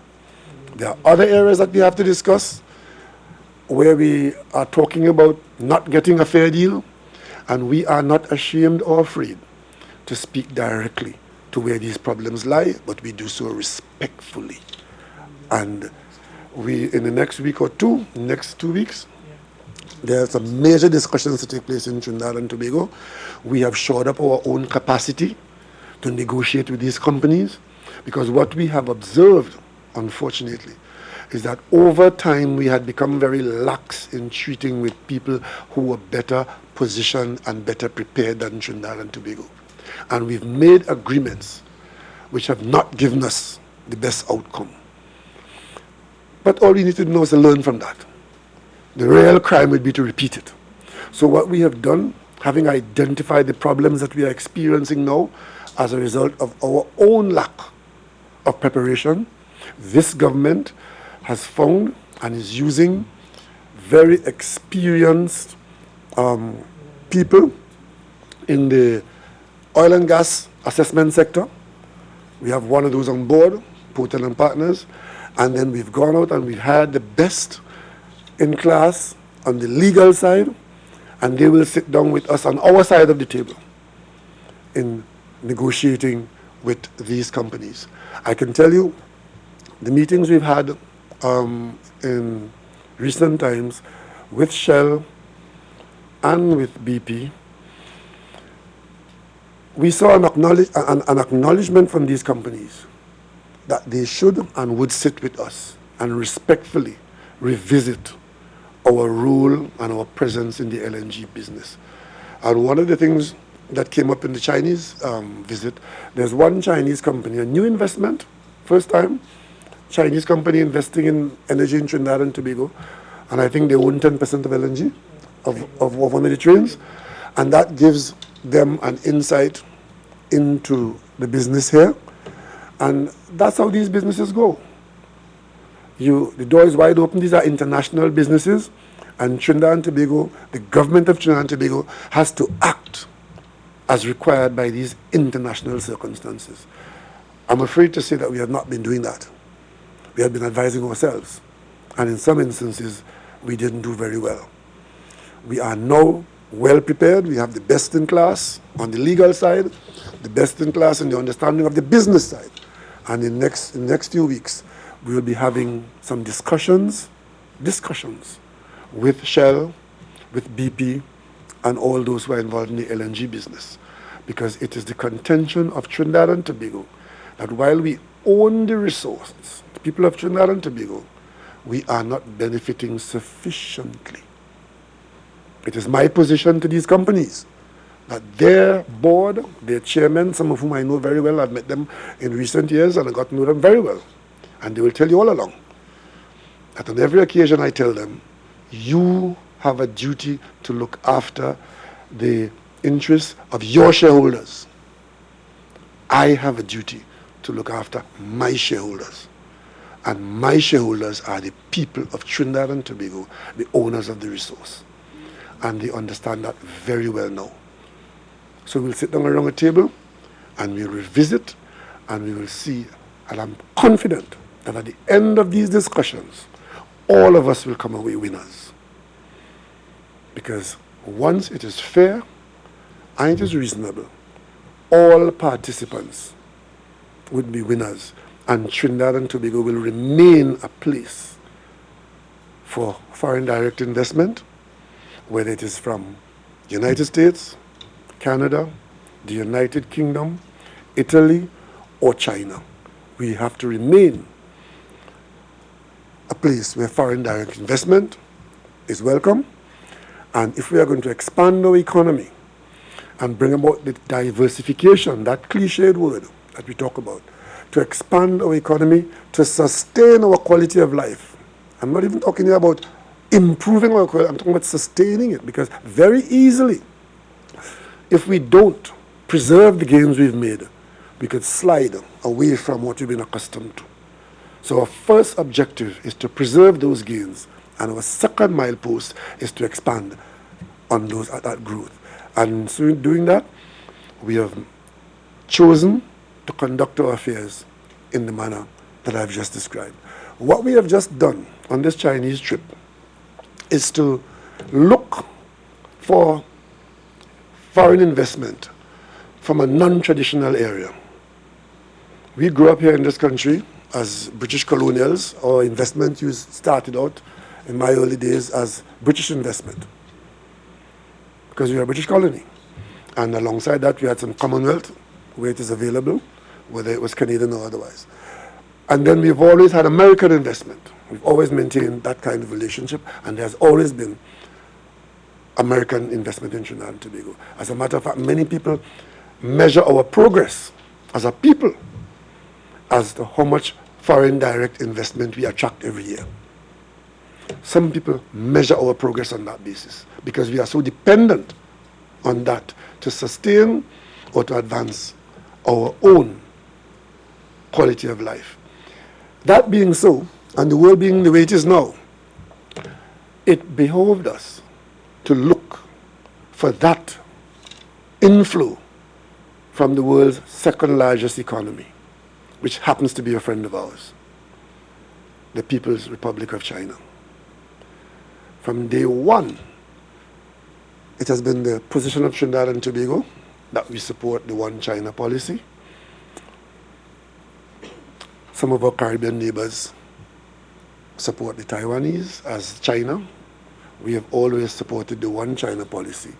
There are other areas that we have to discuss where we are talking about not getting a fair deal, and we are not ashamed or afraid to speak directly to where these problems lie, but we do so respectfully. And we, in the next week or two, next 2 weeks, there are some major discussions to take place in Trinidad and Tobago. We have shored up our own capacity to negotiate with these companies, because what we have observed, unfortunately, is that over time we had become very lax in treating with people who were better positioned and better prepared than Trinidad and Tobago. And we've made agreements which have not given us the best outcome. But all we need to do now is to learn from that. The real crime would be to repeat it. So what we have done, having identified the problems that we are experiencing now as a result of our own lack of preparation, this government has found and is using very experienced people in the oil and gas assessment sector. We have one of those on board, Portal and Partners, and then we've gone out and we've hired the best in class on the legal side, and they will sit down with us on our side of the table in negotiating with these companies. I can tell you, the meetings we've had in recent times with Shell and with BP, we saw an acknowledgement from these companies that they should and would sit with us and respectfully revisit our role and our presence in the LNG business. And one of the things that came up in the Chinese visit, there's one Chinese company, a new investment, first time, Chinese company investing in energy in Trinidad and Tobago, and I think they own 10% of LNG, of one of the trains, and that gives them an insight into the business here, and that's how these businesses go. The door is wide open. These are international businesses, and Trinidad and Tobago, the government of Trinidad and Tobago, has to act as required by these international circumstances. I'm afraid to say that we have not been doing that. We have been advising ourselves, and in some instances, we didn't do very well. We are now well prepared. We have the best in class on the legal side, the best in class in the understanding of the business side. And in the next few weeks, we will be having some discussions with Shell, with BP, and all those who are involved in the LNG business. Because it is the contention of Trinidad and Tobago that while we own the resources, the people of Trinidad and Tobago, we are not benefiting sufficiently. It is my position to these companies that their board, their chairmen, some of whom I know very well, I've met them in recent years and I got to know them very well. And they will tell you all along that on every occasion I tell them, you have a duty to look after the interests of your shareholders. I have a duty to look after my shareholders. And my shareholders are the people of Trinidad and Tobago, the owners of the resource. And they understand that very well now. So we'll sit down around a table and we'll revisit and we will see. And I'm confident that at the end of these discussions, all of us will come away winners. Because once it is fair and it is reasonable, all participants would be winners, and Trinidad and Tobago will remain a place for foreign direct investment, whether it is from the United States, Canada, the United Kingdom, Italy, or China. We have to remain a place where foreign direct investment is welcome. And if we are going to expand our economy and bring about the diversification, that cliched word that we talk about, to expand our economy, to sustain our quality of life. I'm not even talking here about improving our quality, I'm talking about sustaining it, because very easily, if we don't preserve the gains we've made, we could slide away from what we've been accustomed to. So our first objective is to preserve those gains, and our second milepost is to expand on that growth. And so in doing that, we have chosen to conduct our affairs in the manner that I've just described. What we have just done on this Chinese trip is to look for foreign investment from a non-traditional area. We grew up here in this country as British colonials. Our investment use started out in my early days as British investment, because we were a British colony. And alongside that, we had some Commonwealth where it is available, whether it was Canadian or otherwise. And then we've always had American investment. We've always maintained that kind of relationship, and there's always been American investment in Trinidad and Tobago. As a matter of fact, many people measure our progress as a people as to how much foreign direct investment we attract every year. Some people measure our progress on that basis because we are so dependent on that to sustain or to advance our own quality of life. That being so, and the world being the way it is now, it behoved us to look for that inflow from the world's second largest economy, which happens to be a friend of ours, the People's Republic of China. From day one, it has been the position of Trinidad and Tobago that we support the One China policy. Some of our Caribbean neighbors support the Taiwanese as China. We have always supported the One China policy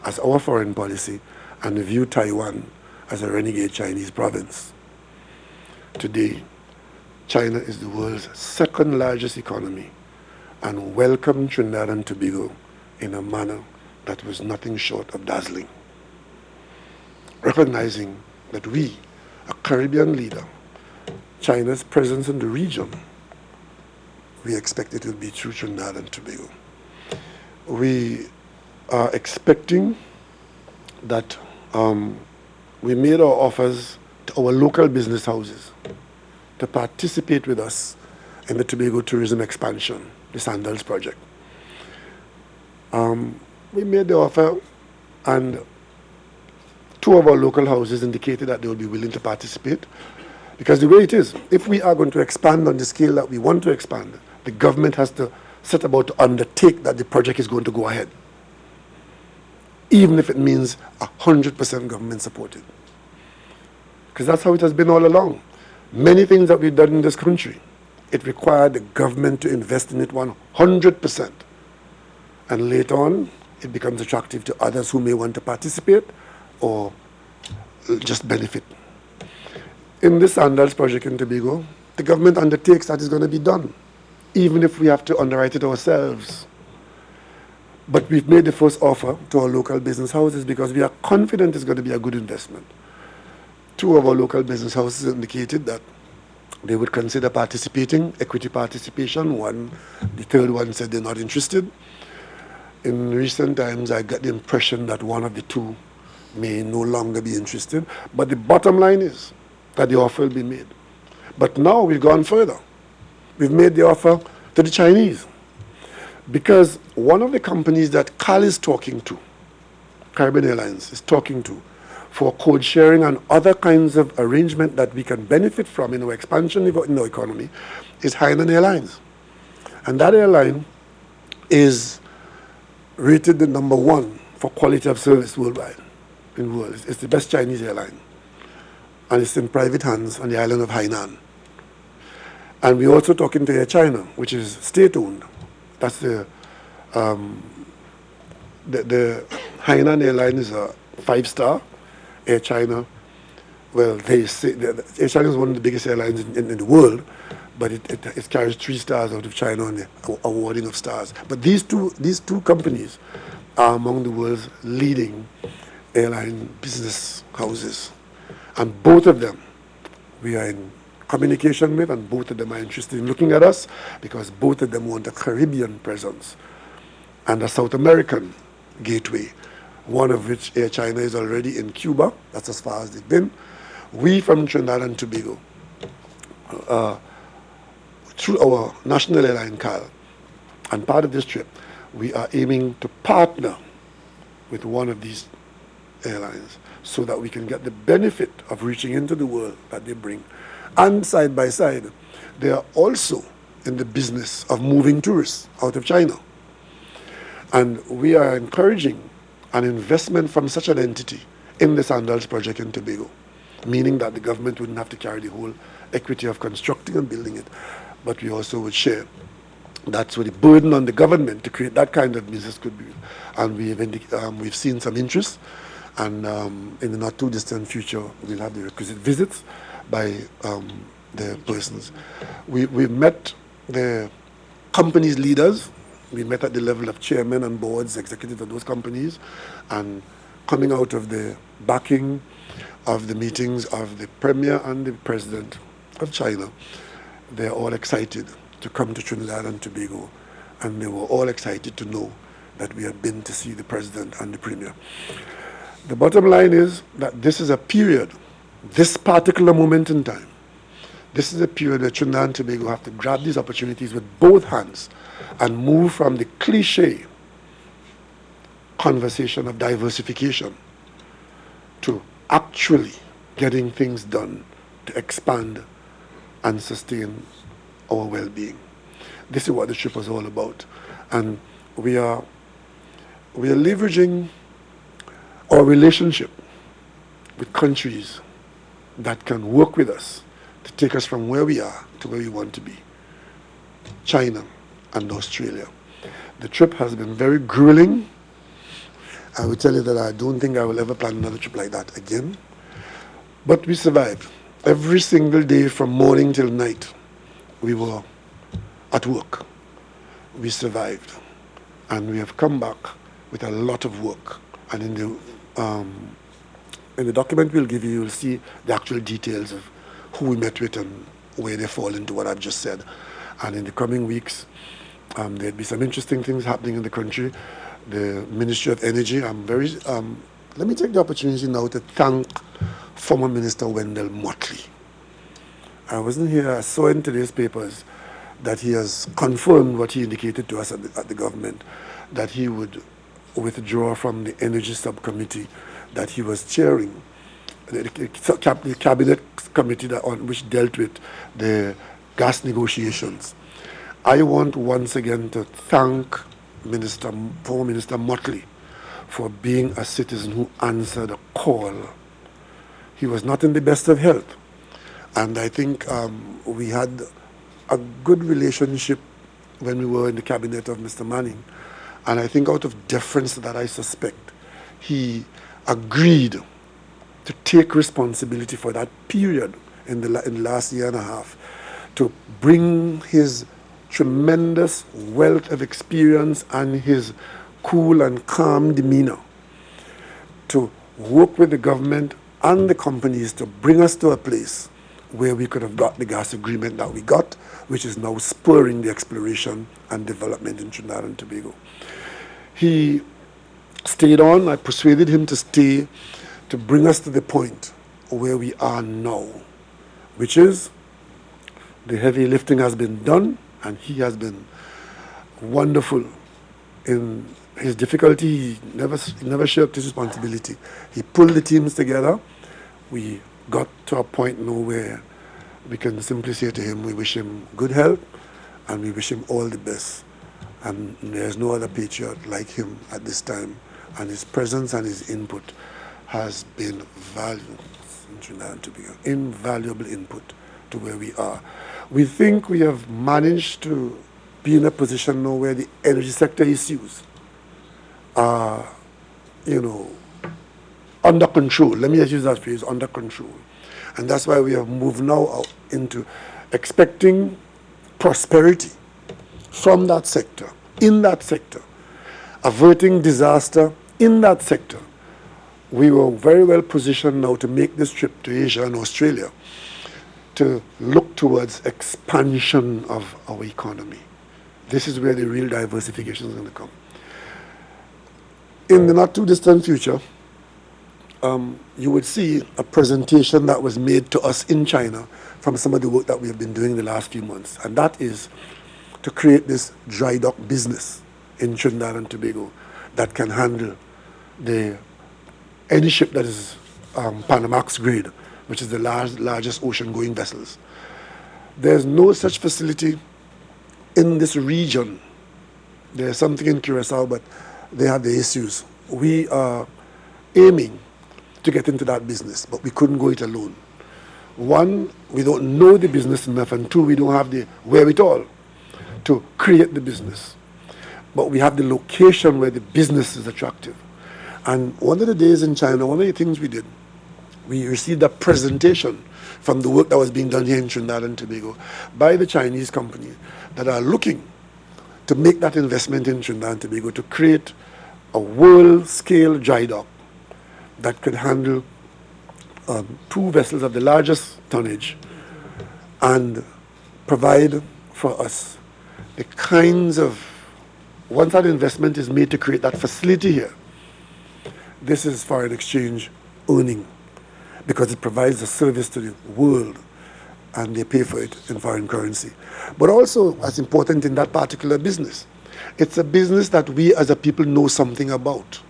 as our foreign policy and view Taiwan as a renegade Chinese province. Today, China is the world's second largest economy and welcomed Trinidad and Tobago in a manner that was nothing short of dazzling. Recognizing that we, a Caribbean leader, China's presence in the region we expect it will be through Trinidad and Tobago. We are expecting that we made our offers to our local business houses to participate with us in the Tobago tourism expansion, the Sandals project. We made the offer, and 2 of our local houses indicated that they will be willing to participate. Because the way it is, if we are going to expand on the scale that we want to expand, the government has to set about to undertake that the project is going to go ahead, even if it means 100% government supported. Because that's how it has been all along. Many things that we've done in this country, it required the government to invest in it 100%. And later on, it becomes attractive to others who may want to participate or just benefit. In this Sandals project in Tobago, the government undertakes that it's going to be done, even if we have to underwrite it ourselves. But we've made the first offer to our local business houses because we are confident it's going to be a good investment. 2 of our local business houses indicated that they would consider participating, equity participation. The third one said they're not interested. In recent times, I got the impression that one of the 2 may no longer be interested. But the bottom line is that the offer will be made. But now we've gone further. We've made the offer to the Chinese. Because one of the companies that Cal is talking to, Caribbean Airlines is talking to, for code sharing and other kinds of arrangement that we can benefit from in our expansion in our economy, is Hainan Airlines. And that airline is rated the number 1 for quality of service worldwide. In the world. It's the best Chinese airline. And it's in private hands on the island of Hainan. And we're also talking to Air China, which is state-owned. That's the Hainan airline is a 5-star. Air China, well, they say Air China is one of the biggest airlines in the world, but it carries 3 stars out of China on the awarding of stars. But these two companies are among the world's leading airline business houses. And both of them we are in communication with, and both of them are interested in looking at us because both of them want a Caribbean presence and a South American gateway, one of which Air China is already in Cuba. That's as far as they've been. We from Trinidad and Tobago, through our national airline, CAL, and part of this trip, we are aiming to partner with one of these airlines so that we can get the benefit of reaching into the world that they bring. And side by side, they are also in the business of moving tourists out of China. And we are encouraging an investment from such an entity in the Sandals project in Tobago, meaning that the government wouldn't have to carry the whole equity of constructing and building it, but we also would share. That's where the burden on the government to create that kind of business could be. And we've seen some interest, and in the not too distant future, we'll have the requisite visits by the persons. We've met the company's leaders. We met at the level of chairmen and boards, executives of those companies, and coming out of the backing of the meetings of the Premier and the President of China, they're all excited to come to Trinidad and Tobago, and they were all excited to know that we had been to see the President and the Premier. The bottom line is that this is a period, this particular moment in time, this is a period where Trinidad and Tobago have to grab these opportunities with both hands and move from the cliche conversation of diversification to actually getting things done to expand and sustain our well-being. This is what the trip was all about. And we are leveraging our relationship with countries that can work with us to take us from where we are to where we want to be. China and Australia. The trip has been very grueling. I will tell you that I don't think I will ever plan another trip like that again. But we survived. Every single day from morning till night, we were at work. We survived. And we have come back with a lot of work. And in the document we'll give you, you'll see the actual details of who we met with and where they fall into what I've just said. And in the coming weeks, there'll be some interesting things happening in the country. The Ministry of Energy, let me take the opportunity now to thank former Minister Wendell Motley. I wasn't here, I saw in today's papers that he has confirmed what he indicated to us at the government, that he would withdraw from the energy subcommittee that he was chairing, the cabinet committee which dealt with the gas negotiations. I want once again to thank former Minister Motley for being a citizen who answered a call. He was not in the best of health, and I think we had a good relationship when we were in the cabinet of Mr. Manning, and I think out of deference that I suspect, he agreed to take responsibility for that period in the last year and a half, to bring his tremendous wealth of experience and his cool and calm demeanor to work with the government and the companies to bring us to a place where we could have got the gas agreement that we got, which is now spurring the exploration and development in Trinidad and Tobago. He stayed on. I persuaded him to stay to bring us to the point where we are now, which is the heavy lifting has been done, and he has been wonderful in his difficulty. He never shirked his responsibility. He pulled the teams together. We got to a point now where we can simply say to him, we wish him good health and we wish him all the best. And there's no other patriot like him at this time. And his presence and his input has been valuable in Trinidad and Tobago, invaluable input to where we are. We think we have managed to be in a position now where the energy sector issues are, under control. Let me just use that phrase, under control. And that's why we have moved now out into expecting prosperity from that sector, in that sector, averting disaster in that sector. We were very well positioned now to make this trip to Asia and Australia to look towards expansion of our economy. This is where the real diversification is going to come. In the not too distant future, you would see a presentation that was made to us in China from some of the work that we have been doing the last few months, and that is to create this dry dock business in Trinidad and Tobago that can handle any ship that is Panamax grade, which is the largest ocean-going vessels. There's no such facility in this region. There's something in Curacao, but they have the issues. We are aiming to get into that business, but we couldn't go it alone. One, we don't know the business enough, and two, we don't have the wherewithal to create the business. But we have the location where the business is attractive. And one of the days in China, one of the things we did, we received a presentation from the work that was being done here in Trinidad and Tobago by the Chinese companies that are looking to make that investment in Trinidad and Tobago to create a world-scale dry dock that could handle 2 vessels of the largest tonnage and provide for us the kinds of, once that investment is made to create that facility here, this is foreign exchange earning, because it provides a service to the world and they pay for it in foreign currency. But also, as important in that particular business, it's a business that we as a people know something about.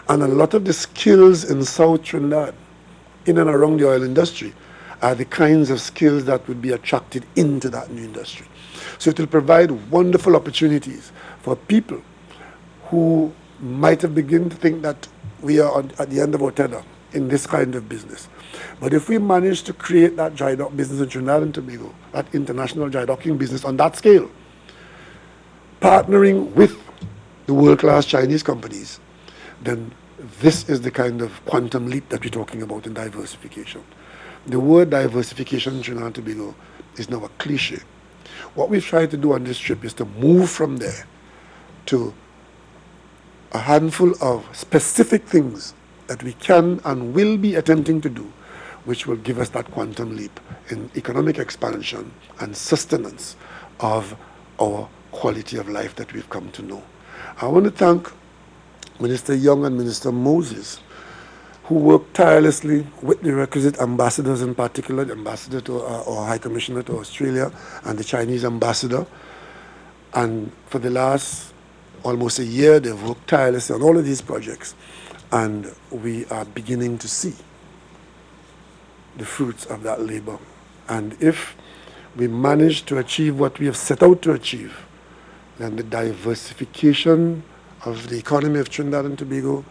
And a lot of the skills in South Trinidad, in and around the oil industry, are the kinds of skills that would be attracted into that new industry. So it will provide wonderful opportunities for people who might have begun to think that we are at the end of our tether in this kind of business. But if we manage to create that dry dock business in Trinidad and Tobago, that international dry docking business on that scale, partnering with the world-class Chinese companies, then this is the kind of quantum leap that we're talking about in diversification. The word diversification in Trinidad and Tobago is now a cliche. What we've tried to do on this trip is to move from there to a handful of specific things that we can and will be attempting to do, which will give us that quantum leap in economic expansion and sustenance of our quality of life that we've come to know. I want to thank Minister Young and Minister Moses, who worked tirelessly with the requisite ambassadors, in particular, the ambassador to, or High Commissioner to Australia and the Chinese ambassador. And for the last almost a year, they've worked tirelessly on all of these projects. And we are beginning to see the fruits of that labor. And if we manage to achieve what we have set out to achieve, then the diversification of the economy of Trinidad and Tobago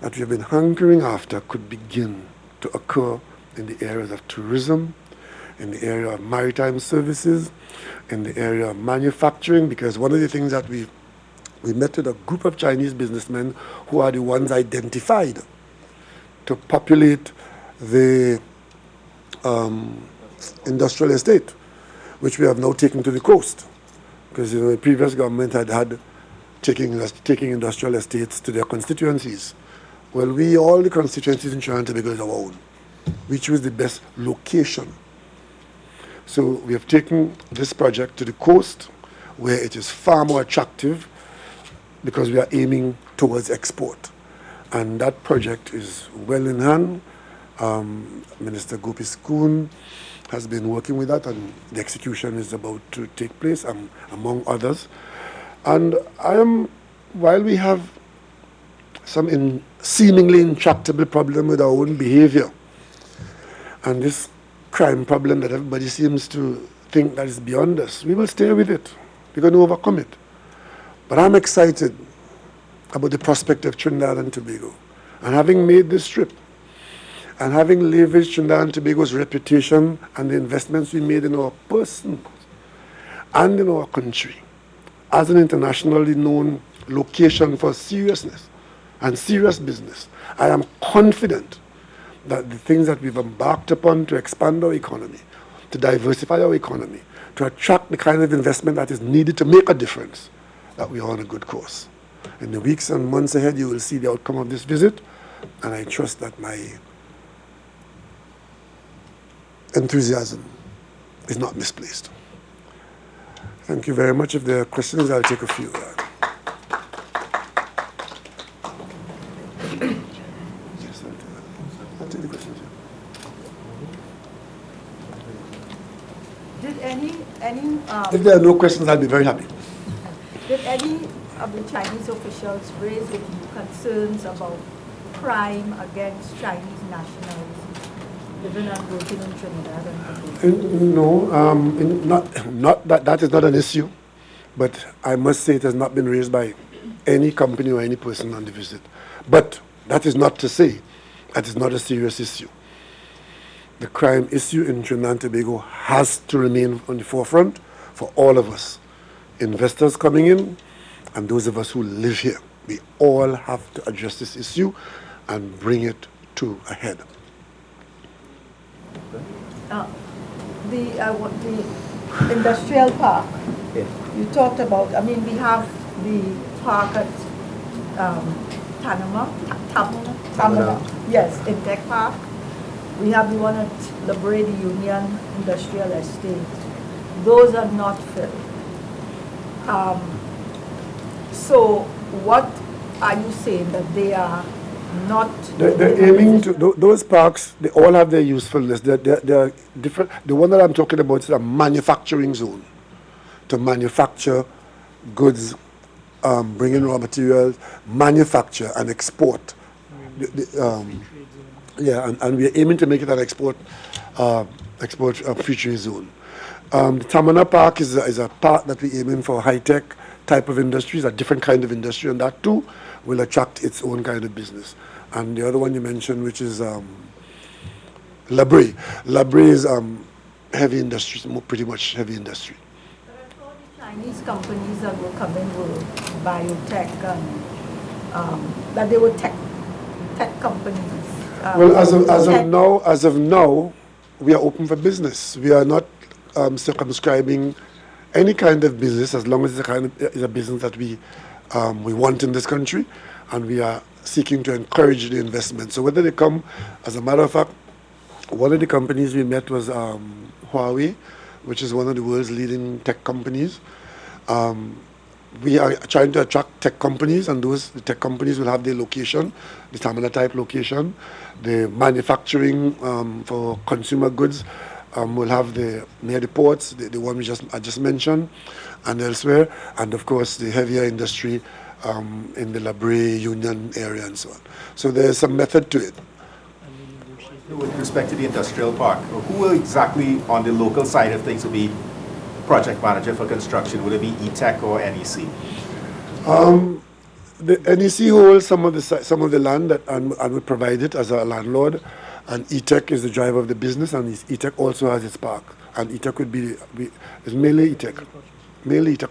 that we have been hankering after could begin to occur in the areas of tourism, in the area of maritime services, in the area of manufacturing, because one of the things that we met with a group of Chinese businessmen who are the ones identified to populate the industrial estate, which we have now taken to the coast. Because the previous government had taking industrial estates to their constituencies. Well, all the constituencies in China and Tobago is our own. We choose the best location. So we have taken this project to the coast, where it is far more attractive because we are aiming towards export. And that project is well in hand. Minister Gopi Skoon has been working with that, and the execution is about to take place, among others. And while we have some seemingly intractable problem with our own behavior, and this crime problem that everybody seems to think that is beyond us, we will stay with it. We're going to overcome it. But I'm excited about the prospect of Trinidad and Tobago. And having made this trip, and having leveraged Trinidad and Tobago's reputation and the investments we made in our person and in our country as an internationally known location for seriousness and serious business, I am confident that the things that we've embarked upon to expand our economy, to diversify our economy, to attract the kind of investment that is needed to make a difference, that we are on a good course. In the weeks and months ahead, you will see the outcome of this visit, and I trust that my enthusiasm is not misplaced. Thank you very much. If there are questions, I'll take a few. Yes, I'll take the questions. Did any If there are no questions, I'll be very happy. did any of the Chinese officials raise any concerns about crime against Chinese nationals living and working in Trinidad and Tobago? No, not that is not an issue, but I must say it has not been raised by any company or any person on the visit. But that is not to say that it's not a serious issue. The crime issue in Trinidad and Tobago has to remain on the forefront for all of us, investors coming in and those of us who live here. We all have to address this issue and bring it to a head. The industrial park, Yes. you talked about, I mean, we have the park at Tamana, yes, in Tech Park. We have the one at Labrie, the Union Industrial Estate. Those are not filled. So what are you saying, that they are not? They're aiming to, those parks, they all have their usefulness. They're different. The one that I'm talking about is a manufacturing zone to manufacture goods, bring in raw materials, manufacture and export. And we're aiming to make it an export free trade zone. The Tamana Park is a park that we're aiming for high-tech type of industries, a different kind of industry, and that too will attract its own kind of business. And the other one you mentioned, which is Labrie. Labrie is heavy industry, pretty much heavy industry. But I thought the Chinese companies that were coming were biotech and that they were tech companies. Well, as of now, we are open for business. We are not circumscribing any kind of business, as long as it's a business that we want in this country, and we are seeking to encourage the investment. So whether they come, as a matter of fact, one of the companies we met was Huawei, which is one of the world's leading tech companies. We are trying to attract tech companies, and the tech companies will have their location, the Tamala type location. The manufacturing for consumer goods will have near the ports, the one I just mentioned, and elsewhere, and of course the heavier industry in the Labrie, Union area and so on. So there's some method to it. With respect to the industrial park, who exactly on the local side of things will be project manager for construction? Would it be E-Tech or NEC? The NEC holds some of the land and we provide it as a landlord, and E-Tech is the driver of the business, and E-Tech also has its park, and E-Tech would be it's mainly E-Tech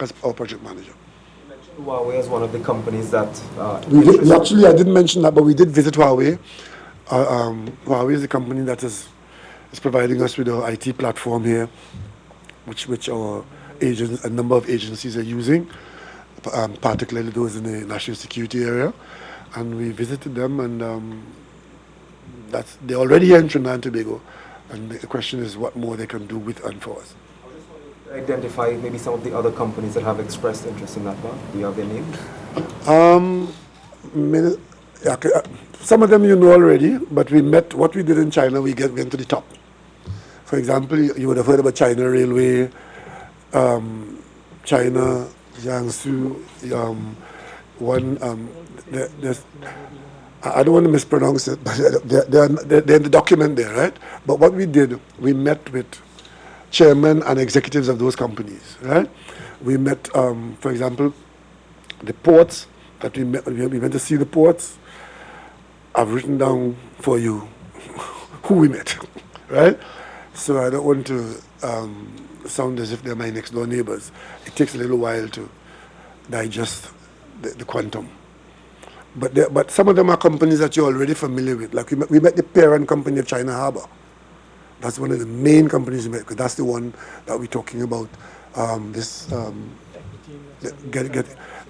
as our project manager. You mentioned Huawei as one of the companies that actually I didn't mention that, but we did visit Huawei. Huawei is the company that is providing us with our IT platform here, which our agents, a number of agencies are using, particularly those in the national security area. And we visited them, and they're already here in Trinidad and Tobago. And the question is what more they can do with and for us. I just want to identify maybe some of the other companies that have expressed interest in that one. Do you have their names? Some of them you know already, but what we did in China, we went to the top. For example, you would have heard about China Railway, China, Jiangsu, I don't want to mispronounce it, but they're in the document there, right? But what we did, we met with chairmen and executives of those companies, right? We met, for example, the ports that we went to see the ports. I've written down for you who we met, right? So I don't want to sound as if they're my next door neighbors. It takes a little while to digest the quantum. But some of them are companies that you're already familiar with. Like we met the parent company of China Harbour. That's one of the main companies we met, because that's the one that we're talking about,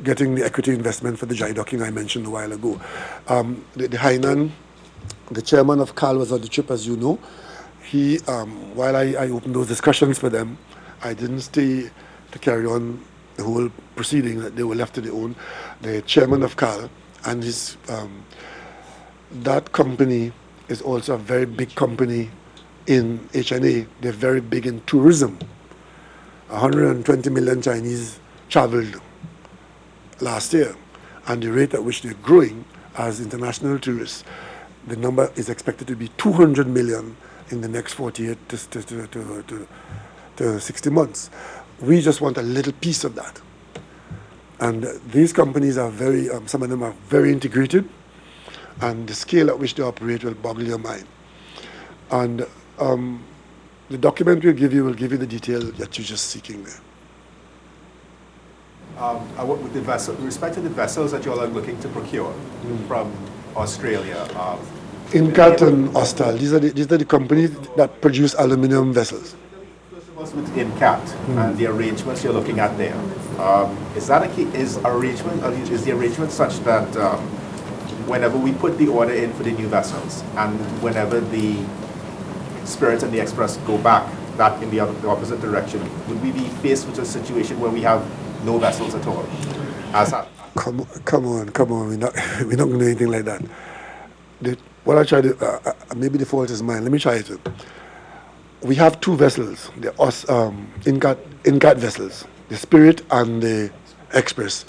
getting the equity investment for the dry docking I mentioned a while ago. The Hainan, the chairman of CAL was on the trip, as you know. He, while I opened those discussions for them, I didn't stay to carry on the whole proceeding. That they were left to their own. The chairman of CAL and his, that company is also a very big company in HNA. They're very big in tourism. 120 million Chinese traveled last year, and the rate at which they're growing as international tourists, the number is expected to be 200 million in the next 48 to 60 months. We just want a little piece of that. And these companies are very, some of them are very integrated, and the scale at which they operate will boggle your mind. And the document we'll give you the detail that you're just seeking there. With respect to the vessels that you all are looking to procure from Australia, Incat and Ostal, these are the companies that produce aluminium vessels. First of all, with Incat and the arrangements you're looking at there, is the arrangement such that whenever we put the order in for the new vessels, and whenever the Spirit and the Express go back in the opposite direction, would we be faced with a situation where we have no vessels at all? Come on. We're not going to do anything like that. What I try to, maybe the fault is mine. Let me try it. We have two vessels, the Incat vessels, the Spirit and the Express.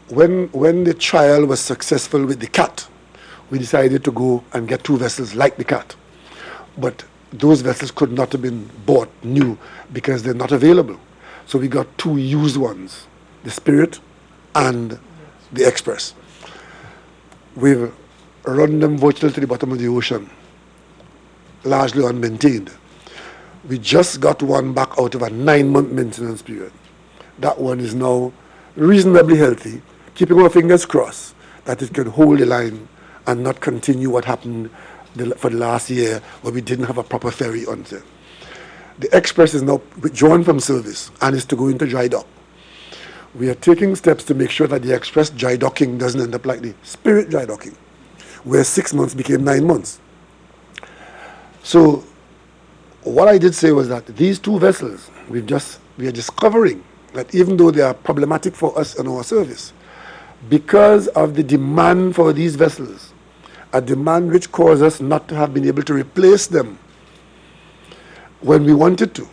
When the trial was successful with the Cat, we decided to go and get two vessels like the Cat. But those vessels could not have been bought new because they're not available. So we got two used ones, the Spirit and the Express. We've run them virtually to the bottom of the ocean, largely unmaintained. We just got one back out of a 9-month maintenance period. That one is now reasonably healthy, keeping our fingers crossed that it can hold the line and not continue what happened for the last year where we didn't have a proper ferry on there. The Express is now withdrawn from service and is to go into dry dock. We are taking steps to make sure that the Express dry docking doesn't end up like the Spirit dry docking, where 6 months became 9 months. So what I did say was that these two vessels, we are discovering that even though they are problematic for us in our service, because of the demand for these vessels, a demand which caused us not to have been able to replace them when we wanted to.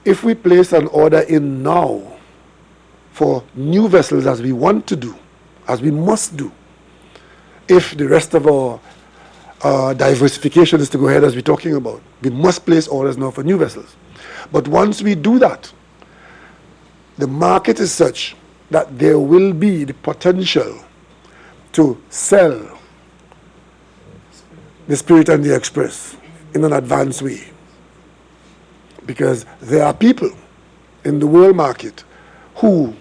If we place an order in now for new vessels, as we want to do, as we must do, if the rest of our diversification is to go ahead as we're talking about, we must place orders now for new vessels. But once we do that, the market is such that there will be the potential to sell the Spirit and the Express in an advanced way. Because there are people in the world market who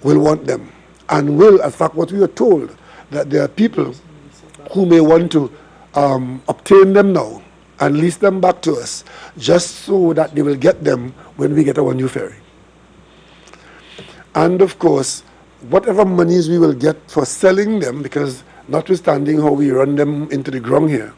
will want them and will, in fact, what we are told, that there are people who may want to obtain them now and lease them back to us just so that they will get them when we get our new ferry. And of course, whatever monies we will get for selling them, because notwithstanding how we run them into the ground here,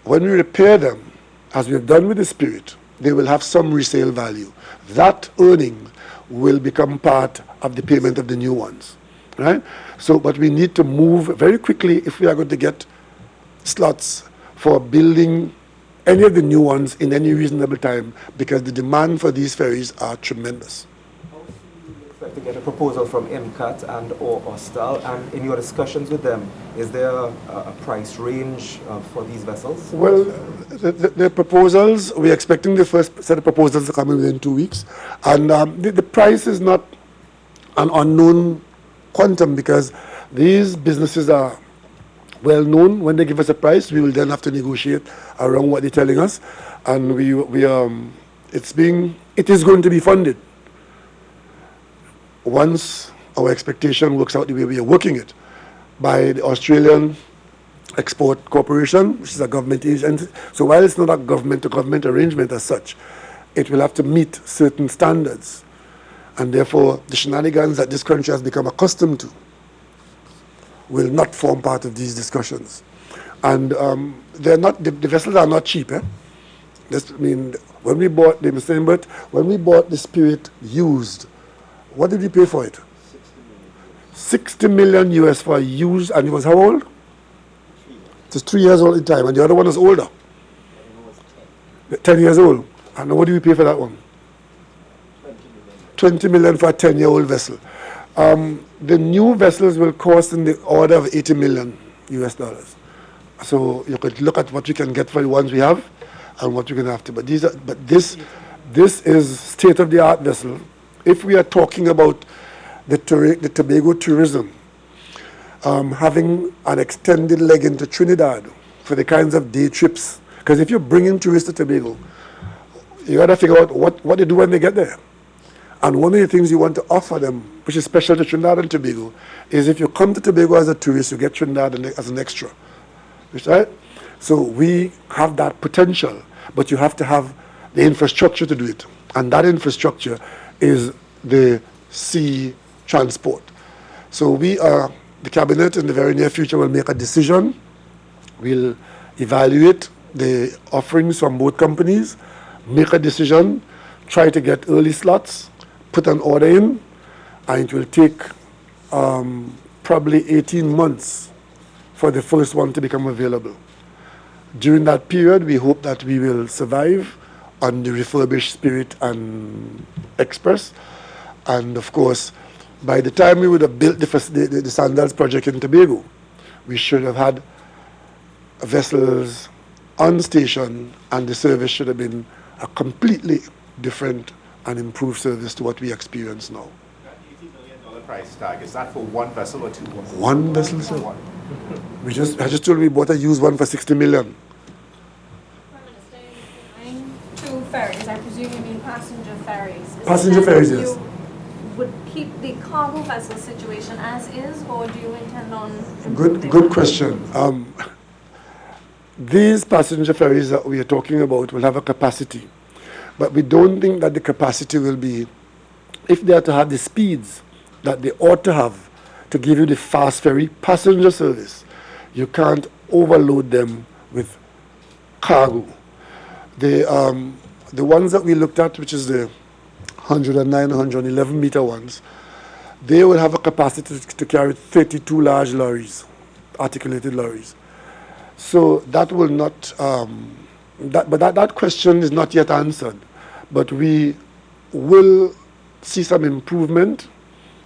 when we repair them, as we have done with the Spirit, they will have some resale value. That earning will become part of the payment of the new ones, right? So, but we need to move very quickly if we are going to get slots for building any of the new ones in any reasonable time, because the demand for these ferries are tremendous. To get a proposal from MCAT and or Ostal, and in your discussions with them, is there a price range for these vessels? Well, the proposals, we're expecting the first set of proposals to come in within 2 weeks, and the price is not an unknown quantum, because these businesses are well known. When they give us a price, we will then have to negotiate around what they're telling us, and it is going to be funded once our expectation works out the way we are working it, by the Australian Export Corporation, which is a government agency. So while it's not a government-to-government arrangement as such, it will have to meet certain standards. And therefore, the shenanigans that this country has become accustomed to will not form part of these discussions. And they're not, the vessels are not cheap. When we bought the Spirit used, what did we pay for it? 60 million US for a used, and it was how old? It was 3 years old at the time, and the other one was older. 10 years old. And what did we pay for that one? 20 million for a 10-year-old vessel. The new vessels will cost in the order of 80 million US dollars. So you could look at what you can get for the ones we have and what you're going to have to. But this is state-of-the-art vessel. If we are talking about the Tobago tourism, having an extended leg into Trinidad for the kinds of day trips, because if you're bringing tourists to Tobago, you got to figure out what they do when they get there. And one of the things you want to offer them, which is special to Trinidad and Tobago, is if you come to Tobago as a tourist, you get Trinidad as an extra. Right? So we have that potential, but you have to have the infrastructure to do it. And that infrastructure is the sea transport. So the Cabinet in the very near future will make a decision. We'll evaluate the offerings from both companies, make a decision, try to get early slots, put an order in, and it will take probably 18 months for the first one to become available. During that period, we hope that we will survive on the refurbished Spirit and Express. And of course, by the time we would have built the Sandals project in Tobago, we should have had vessels on station, and the service should have been a completely different and improved service to what we experience now. That $80 million price tag, is that for one vessel or two? One vessel, sir. I just told you we bought a used one for 60 million. Two ferries, I presume you mean passenger ferries. Passenger ferries, yes. You would keep the cargo vessel situation as is, or do you intend on improving? Good question. These passenger ferries that we are talking about will have a capacity, but we don't think that the capacity will be, if they are to have the speeds that they ought to have to give you the fast ferry passenger service, you can't overload them with cargo. The ones that we looked at, which is the 109, 111 meter ones, they will have a capacity to carry 32 large lorries, articulated lorries. So that will not, that question is not yet answered. But we will see some improvement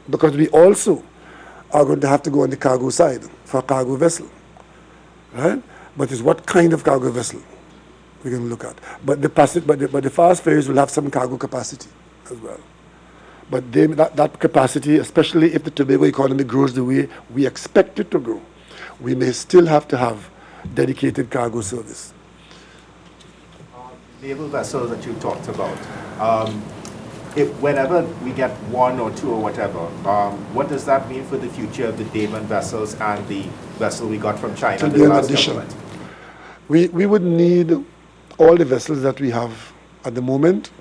because we also are going to have to go on the cargo side for a cargo vessel, right? But it's what kind of cargo vessel we're going to look at. But the fast ferries will have some cargo capacity as well. But that capacity, especially if the Tobago economy grows the way we expect it to grow, we may still have to have dedicated cargo service. Naval vessels that you talked about, if whenever we get one or two or whatever, what does that mean for the future of the Daman vessels and the vessel we got from China? To be an addition. We would need all the vessels that we have at the moment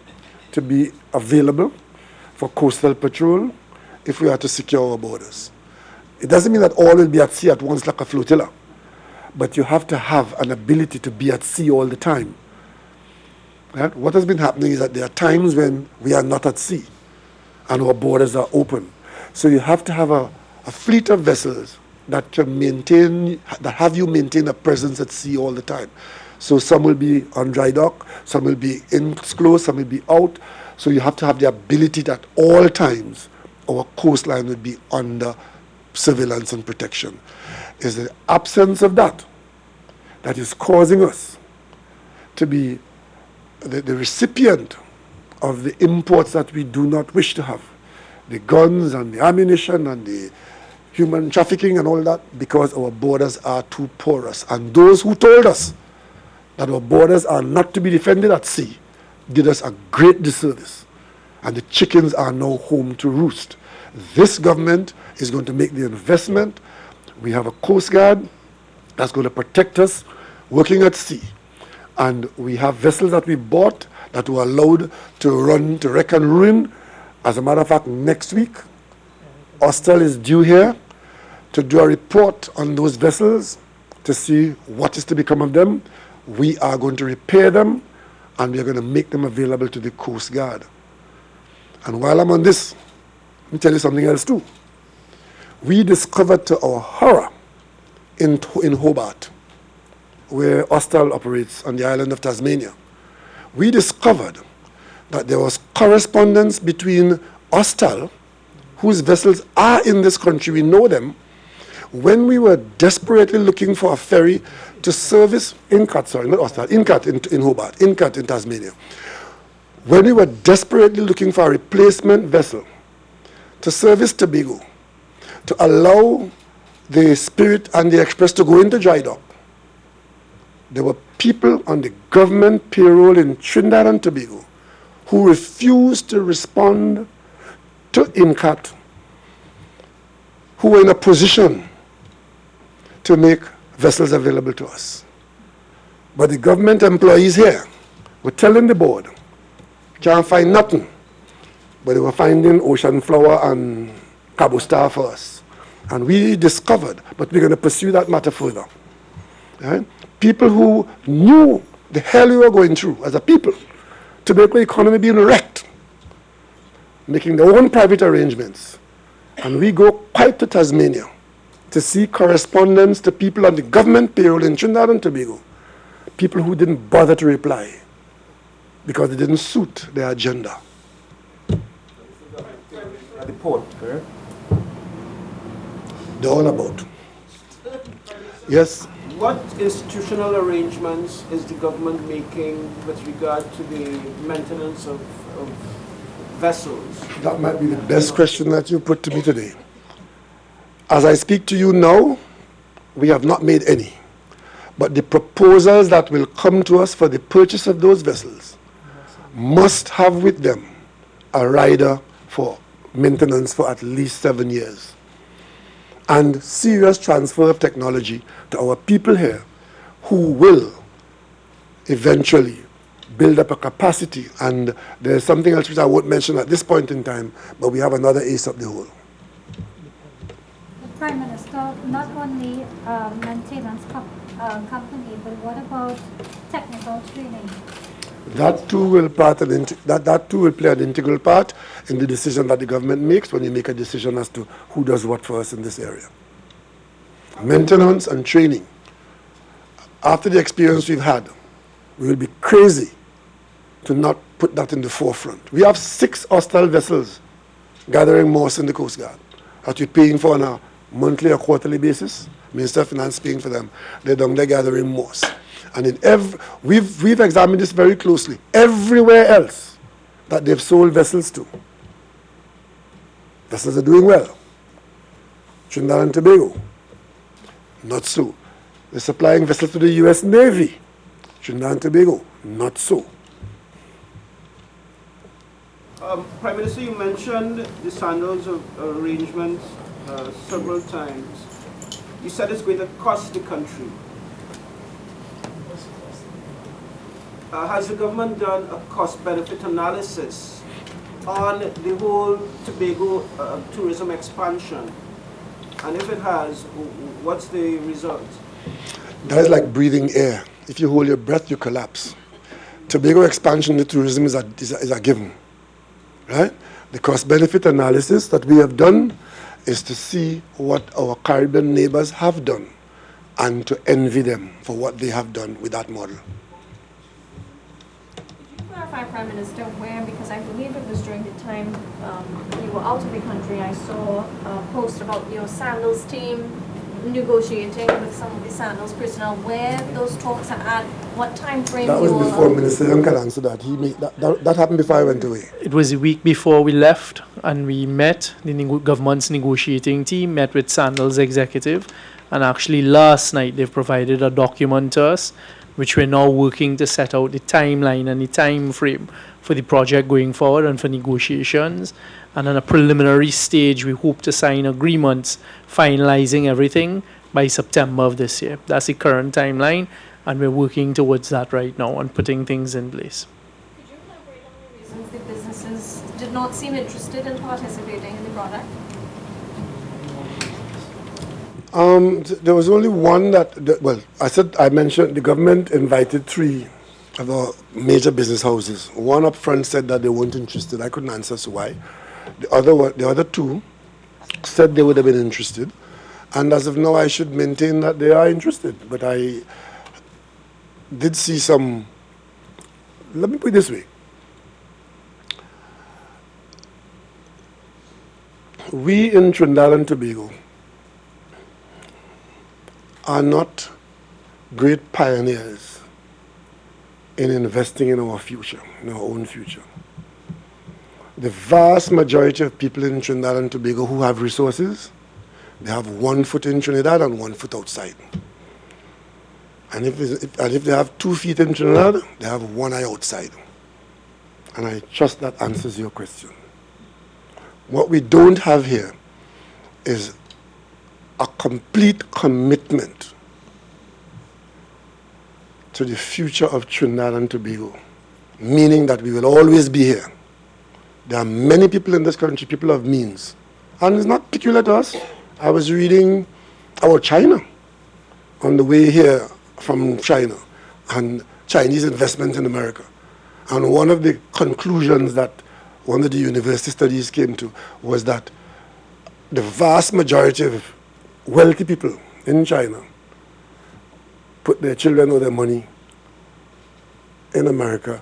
to be available for coastal patrol if we are to secure our borders. It doesn't mean that all will be at sea at once like a flotilla, but you have to have an ability to be at sea all the time. Right? What has been happening is that there are times when we are not at sea and our borders are open. So you have to have a fleet of vessels that can maintain, that have you maintain a presence at sea all the time. So some will be on dry dock, some will be in close, some will be out. So you have to have the ability that all times our coastline would be under surveillance and protection. It's the absence of that that is causing us to be the recipient of the imports that we do not wish to have. The guns and the ammunition and the human trafficking and all that, because our borders are too porous. And those who told us that our borders are not to be defended at sea did us a great disservice. And the chickens are now home to roost. This government is going to make the investment. We have a Coast Guard that's going to protect us working at sea. And we have vessels that we bought that were allowed to run to wreck and ruin. As a matter of fact, next week, Ostel is due here to do a report on those vessels to see what is to become of them. We are going to repair them, and we are going to make them available to the Coast Guard. And while I'm on this, let me tell you something else too. We discovered to our horror in Hobart, where Ostel operates on the island of Tasmania, we discovered that there was correspondence between Ostel, whose vessels are in this country, we know them, when we were desperately looking for a ferry to service Incat, sorry, not Ostel, Incat in Hobart, Incat in Tasmania. When we were desperately looking for a replacement vessel to service Tobago, to allow the Spirit and the Express to go into dry dock, there were people on the government payroll in Trinidad and Tobago who refused to respond to Incat, who were in a position to make vessels available to us. But the government employees here were telling the board, can't find nothing, but they were finding ocean flower and Cabo Star for us. And we discovered, but we're going to pursue that matter further. Right? People who knew the hell we were going through as a people, Tobago economy being wrecked, making their own private arrangements. And we go quite to Tasmania to see correspondence to people on the government payroll in Trinidad and Tobago, people who didn't bother to reply because it didn't suit their agenda. At the port, correct? They're all about. Yes? What institutional arrangements is the government making with regard to the maintenance of vessels? That might be the best question that you put to me today. As I speak to you now, we have not made any. But the proposals that will come to us for the purchase of those vessels must have with them a rider for maintenance for at least 7 years. And serious transfer of technology to our people here who will eventually build up a capacity. And there's something else which I won't mention at this point in time, but we have another ace up the hole. Prime Minister, not only maintenance company, but what about technical training? That too will that too will play an integral part in the decision that the government makes when you make a decision as to who does what for us in this area. Maintenance and training. After the experience we've had, we will be crazy to not put that in the forefront. We have 6 hostile vessels gathering moss in the Coast Guard that we're paying for on a monthly or quarterly basis. Minister of Finance paying for them. They're down there gathering moss. And in we've examined this very closely. Everywhere else that they've sold vessels to, vessels are doing well. Trinidad and Tobago, not so. They're supplying vessels to the U.S. Navy. Trinidad and Tobago, not so. Prime Minister, you mentioned the sandals arrangement several times. You said it's going to cost the country. Has the government done a cost-benefit analysis on the whole Tobago tourism expansion? And if it has, what's the result? That is like breathing air. If you hold your breath, you collapse. Tobago expansion to tourism is a given, right? The cost-benefit analysis that we have done is to see what our Caribbean neighbors have done and to envy them for what they have done with that model. Clarify, Prime Minister, where, because I believe it was during the time you were out of the country, I saw a post about your sandals team negotiating with some of the sandals personnel, where those talks are at, what time frame that was before Minister Young can answer that. That happened before I went away. It was a week before we left, and we met, the government's negotiating team met with Sandals executive, and actually last night they've provided a document to us, which we're now working to set out the timeline and the time frame for the project going forward and for negotiations. And on a preliminary stage, we hope to sign agreements, finalizing everything by September of this year. That's the current timeline, and we're working towards that right now and putting things in place. Could you elaborate on the reasons the businesses did not seem interested in participating in the product? There was only one I mentioned the government invited 3 of our major business houses. One up front said that they weren't interested. I couldn't answer so why. The other 2 said they would have been interested. And as of now, I should maintain that they are interested. But I did see some, let me put it this way. We in Trinidad and Tobago are not great pioneers in investing in our future, in our own future. The vast majority of people in Trinidad and Tobago who have resources, they have 1 foot in Trinidad and 1 foot outside. And if they have 2 feet in Trinidad, they have 1 eye outside. And I trust that answers your question. What we don't have here is a complete commitment to the future of Trinidad and Tobago, meaning that we will always be here. There are many people in this country, people of means, and it's not peculiar to us. I was reading about China on the way here from China and Chinese investment in America. And one of the conclusions that one of the university studies came to was that the vast majority of wealthy people in China put their children or their money in America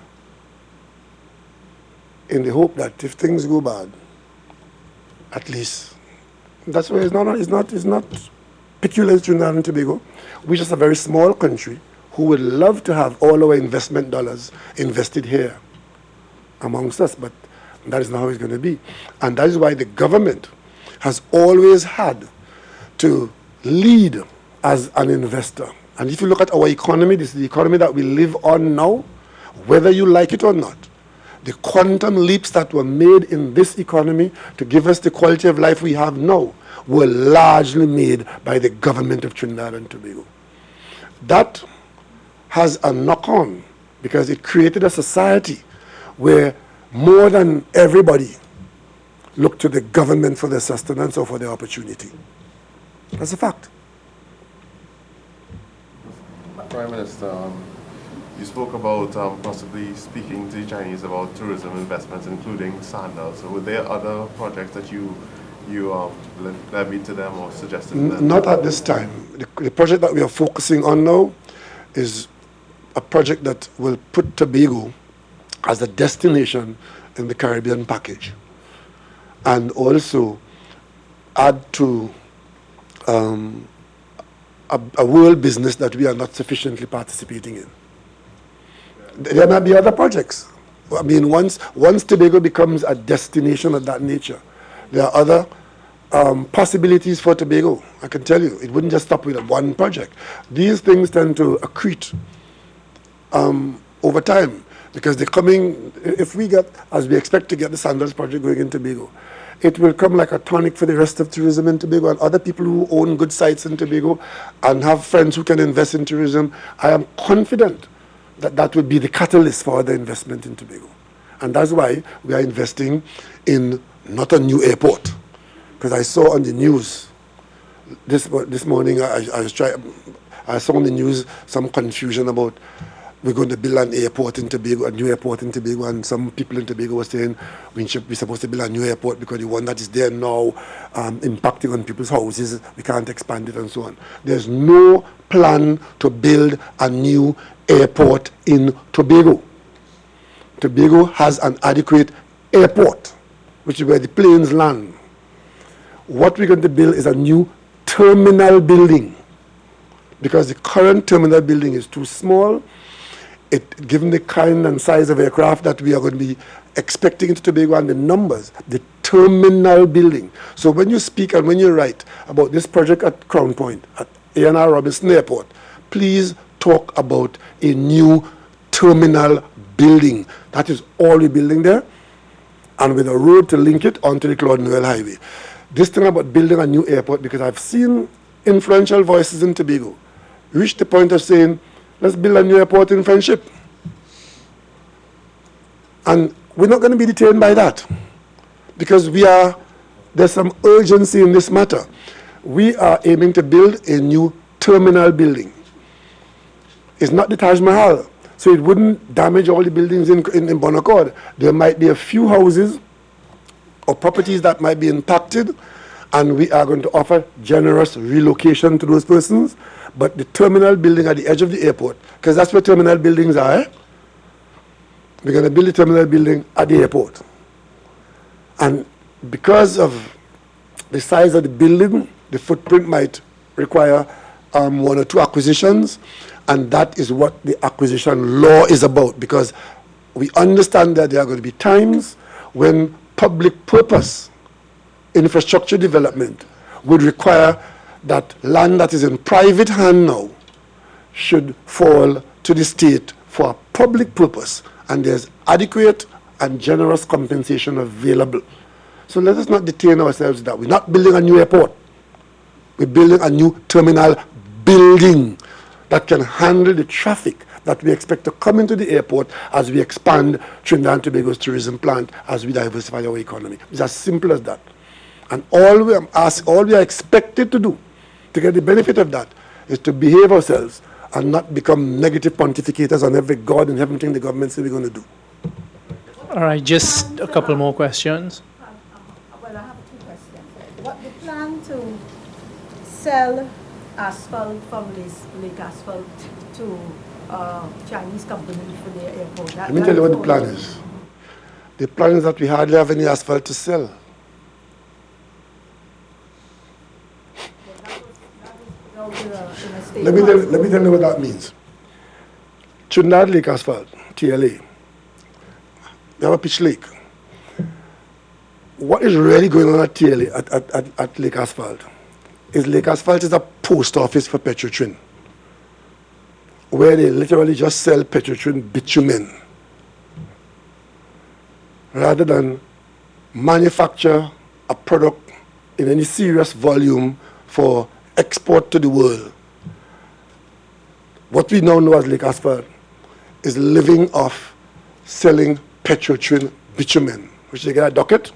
in the hope that if things go bad, at least, that's why it's not peculiar to Trinidad and Tobago. We're just a very small country who would love to have all our investment dollars invested here amongst us, but that is not how it's going to be. And that is why the government has always had to lead as an investor. And if you look at our economy, this is the economy that we live on now, whether you like it or not. The quantum leaps that were made in this economy to give us the quality of life we have now were largely made by the government of Trinidad and Tobago. That has a knock-on because it created a society where more than everybody looked to the government for their sustenance or for their opportunity. That's a fact. Prime Minister, You spoke about possibly speaking to the Chinese about tourism investments, including sandals. So were there other projects that you levied to them or suggested to them? Not at this time. The project that we are focusing on now is a project that will put Tobago as a destination in the Caribbean package, and also add to a world business that we are not sufficiently participating in. There might be other projects. I mean, once Tobago becomes a destination of that nature, there are other possibilities for Tobago. I can tell you, it wouldn't just stop with one project. These things tend to accrete over time, because they're coming. If we get, as we expect to get, the Sandals project going in Tobago, it will come like a tonic for the rest of tourism in Tobago, and other people who own good sites in Tobago and have friends who can invest in tourism. I am confident that that would be the catalyst for other investment in Tobago. And that's why we are investing in not a new airport. Because I saw on the news this morning, I saw on the news some confusion about we're going to build an airport in Tobago, a new airport in Tobago, and some people in Tobago were saying we're supposed to build a new airport because the one that is there now impacting on people's houses, we can't expand it and so on. There's no plan to build a new airport in Tobago. Tobago has an adequate airport, which is where the planes land. What we're going to build is a new terminal building, because the current terminal building is too small. Given the kind and size of aircraft that we are going to be expecting into Tobago and the numbers, the terminal building. So when you speak and when you write about this project at Crown Point, at A&R Robinson Airport, please talk about a new terminal building. That is all we're building there, and with a road to link it onto the Claude Noel Highway. This thing about building a new airport, because I've seen influential voices in Tobago reach the point of saying, let's build a new airport in Friendship. And we're not going to be detained by that, because there's some urgency in this matter. We are aiming to build a new terminal building. It's not the Taj Mahal, so it wouldn't damage all the buildings in Bon Accord. There might be a few houses or properties that might be impacted, and we are going to offer generous relocation to those persons. But the terminal building at the edge of the airport, because that's where terminal buildings are, we're going to build the terminal building at the airport. And because of the size of the building, the footprint might require one or two acquisitions, and that is what the acquisition law is about, because we understand that there are going to be times when public purpose infrastructure development would require that land that is in private hand now should fall to the state for a public purpose, and there's adequate and generous compensation available. So let us not detain ourselves with that. We're not building a new airport. We're building a new terminal building that can handle the traffic that we expect to come into the airport as we expand Trinidad and Tobago's tourism plant, as we diversify our economy. It's as simple as that. And all we are expected to do to get the benefit of that is to behave ourselves and not become negative pontificators on every god and everything the government says we're going to do. All right, just a couple more questions. Well, I have two questions. What the plan to sell asphalt from Lake Asphalt to Chinese company for their airport? Let me tell you what the plan is. The plan is that we hardly have any asphalt to sell. Let me tell you what that means. Trinidad Lake Asphalt, TLA, we have a pitch lake. What is really going on at TLA, at Lake Asphalt, is Lake Asphalt is a post office for Petrotrin, where they literally just sell Petrotrin bitumen, rather than manufacture a product in any serious volume for export to the world. What we now know as Lake Asphalt is living off selling Petrotrin bitumen, which you get a docket,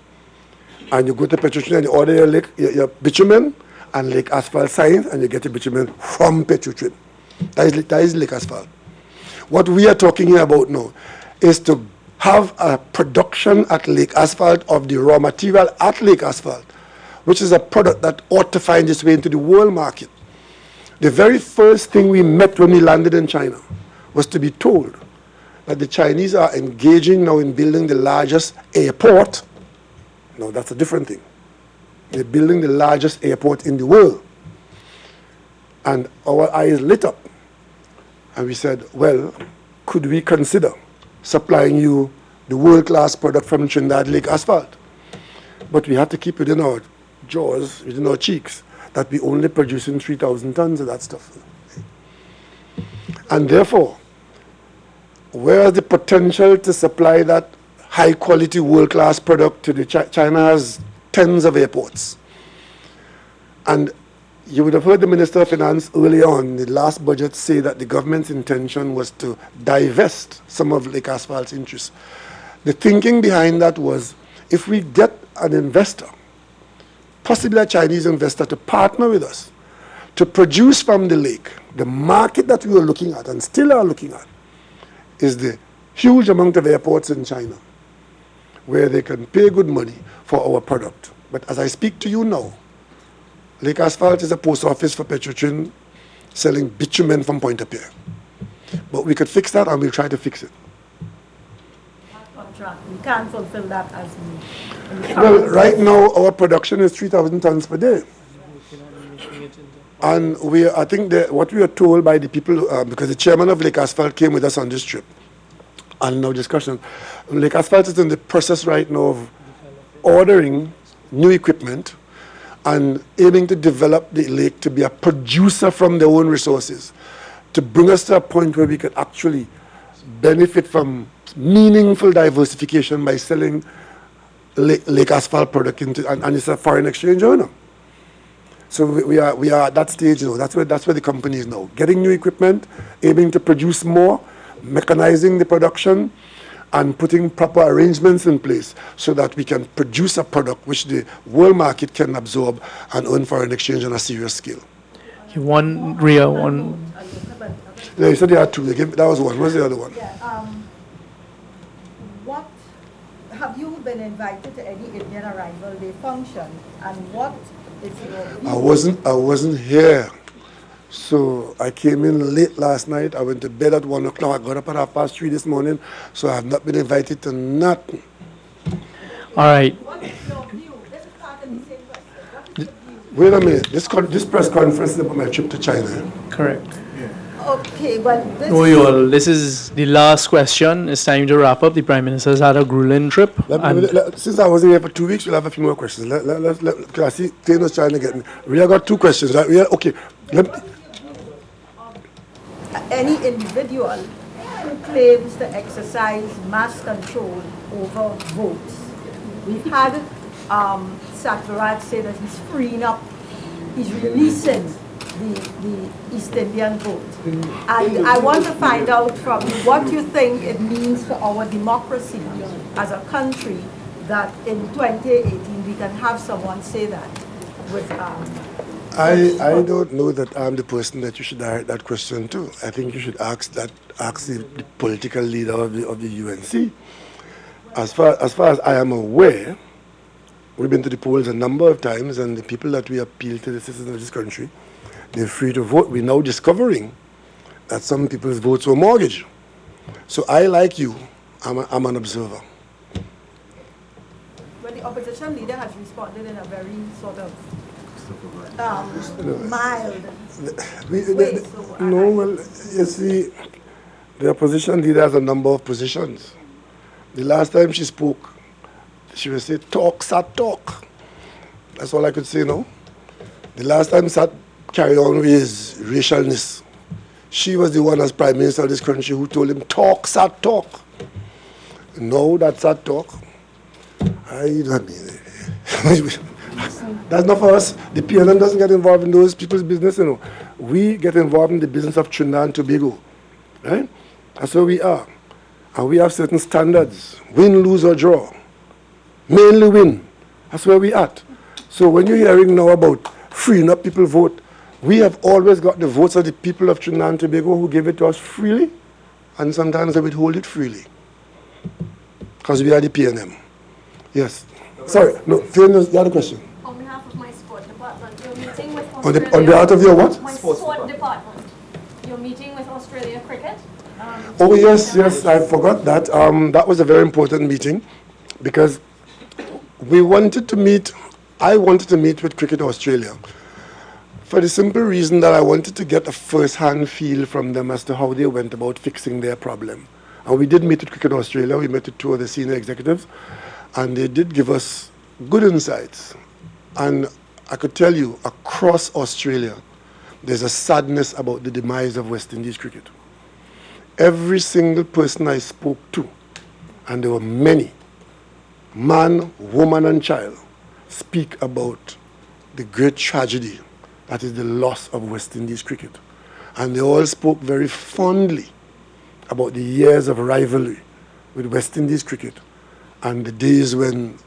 and you go to Petrotrin and you order your bitumen and Lake Asphalt signs, and you get your bitumen from Petrotrin. That is Lake Asphalt. What we are talking here about now is to have a production at Lake Asphalt of the raw material at Lake Asphalt, which is a product that ought to find its way into the world market. The very first thing we met when we landed in China was to be told that the Chinese are engaging now in building the largest airport. Now that's a different thing. They're building the largest airport in the world. And our eyes lit up. And we said, well, could we consider supplying you the world-class product from Trinidad Lake Asphalt? But we had to keep within our jaws, within our cheeks, that we only producing 3,000 tons of that stuff. And therefore, whereas the potential to supply that high-quality world-class product to the China has tens of airports. And you would have heard the Minister of Finance earlier on, the last budget, say that the government's intention was to divest some of Lake Asphalt's interests. The thinking behind that was, if we get an investor, possibly a Chinese investor, to partner with us, to produce from the lake, the market that we were looking at and still are looking at is the huge amount of airports in China where they can pay good money for our product. But as I speak to you now, Lake Asphalt is a post office for Petrotrin selling bitumen from Pointe-à-Pierre. But we could fix that, and we'll try to fix it. Contract, we can't fulfill that as we... Well, right now, our production is 3,000 tons per day. And I think that what we were told by the people, because the chairman of Lake Asphalt came with us on this trip, and now discussion, Lake Asphalt is in the process right now of ordering new equipment and aiming to develop the lake to be a producer from their own resources, to bring us to a point where we could actually benefit from meaningful diversification by selling Lake Asphalt product into, and it's a foreign exchange owner. So we are at that stage, you know, that's where the company is now. Getting new equipment, aiming to produce more, mechanizing the production, and putting proper arrangements in place so that we can produce a product which the world market can absorb and earn foreign exchange on a serious scale. Okay, one, Ria, one. Yeah, you said there are two. That was one. What's the other one? Yeah, what, have you been invited to any Indian Arrival Day function, and what is your view? I wasn't here. So I came in late last night. I went to bed at 1 o'clock. I got up at 3:30 this morning. So I have not been invited to nothing. All right. What is your view? This is part of the same question. What is your view? Wait a minute. This press conference is about my trip to China. Correct. Okay, well, this... Oh, you all, this is the last question. It's time to wrap up. The Prime Minister has had a grueling trip. Since I wasn't here for 2 weeks, we'll have a few more questions. Because I see Taylor's trying to get me. We have got two questions. Right? Okay. Any individual who claims to exercise mass control over votes. We've had Satyarat say that he's freeing up, he's releasing the East Indian vote. And I want to find out from you what you think it means for our democracy as a country that in 2018 we can have someone say that with... I don't know that I'm the person that you should direct that question to. I think you should ask the political leader of the UNC. As far as I am aware, we've been to the polls a number of times, and the people that we appeal to, the citizens of this country, they're free to vote. We're now discovering that some people's votes were mortgaged. So I, like you, I'm an observer. Well, the opposition leader has responded in a very sort of mild way. No, well, you see, the opposition leader has a number of positions. The last time she spoke, she would say, talk, Sat, talk. That's all I could say now. The last time Sat carried on with his racialness, she was the one as Prime Minister of this country who told him, talk, Sat, talk. Now that Sat talk, that's not for us. The PLM doesn't get involved in those people's business, you know. We get involved in the business of Trinidad and Tobago, right? That's where we are. And we have certain standards, win, lose, or draw. Mainly win. That's where we at. So when you're hearing now about freeing up people vote, we have always got the votes of the people of Trinidad and Tobago who give it to us freely, and sometimes they withhold it freely. Because we are the P&M. Yes. Sorry, no, the other question. On behalf of my sport department, you're meeting with On Australia. the behalf of your what? My sport department. You're meeting with Australia Cricket. Oh, yes, I forgot that. That was a very important meeting because I wanted to meet with Cricket Australia for the simple reason that I wanted to get a first-hand feel from them as to how they went about fixing their problem. And we did meet with Cricket Australia. We met with 2 of the senior executives, and they did give us good insights. And I could tell you, across Australia, there's a sadness about the demise of West Indies cricket. Every single person I spoke to, and there were many, man, woman, and child, speak about the great tragedy that is the loss of West Indies cricket. And they all spoke very fondly about the years of rivalry with West Indies cricket and the days when,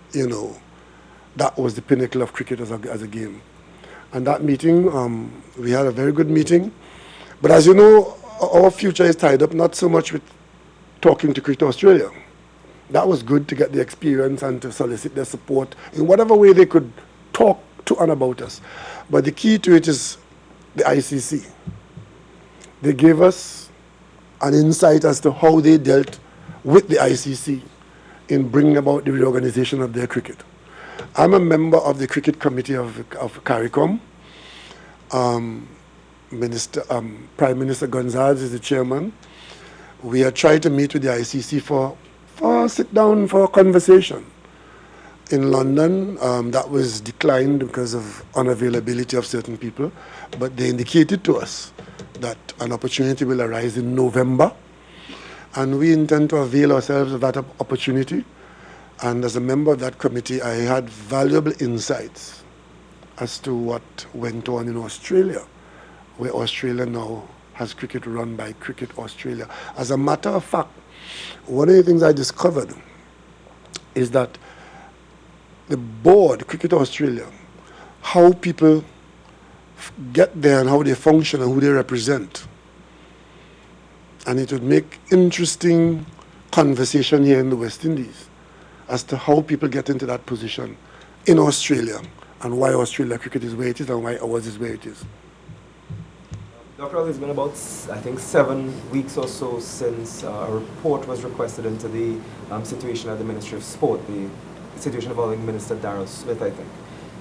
that was the pinnacle of cricket as a game. And that meeting, we had a very good meeting. But as you know, our future is tied up not so much with talking to Cricket Australia. That was good to get the experience and to solicit their support in whatever way they could talk to and about us. But the key to it is the ICC. They gave us an insight as to how they dealt with the ICC in bringing about the reorganization of their cricket. I'm a member of the cricket committee of CARICOM. Prime Minister Gonzalez is the chairman. We had tried to meet with the ICC for a sit down for a conversation. In London, that was declined because of unavailability of certain people, but they indicated to us that an opportunity will arise in November, and we intend to avail ourselves of that opportunity. And as a member of that committee, I had valuable insights as to what went on in Australia, where Australia now has cricket run by Cricket Australia. As a matter of fact, one of the things I discovered is that the board, Cricket Australia, how people get there and how they function and who they represent. And it would make interesting conversation here in the West Indies as to how people get into that position in Australia and why Australia cricket is where it is and why ours is where it is. Dr. Rowley, it's been about, I think, 7 weeks or so since a report was requested into the situation at the Ministry of Sport, the situation involving Minister Darrell Smith, I think.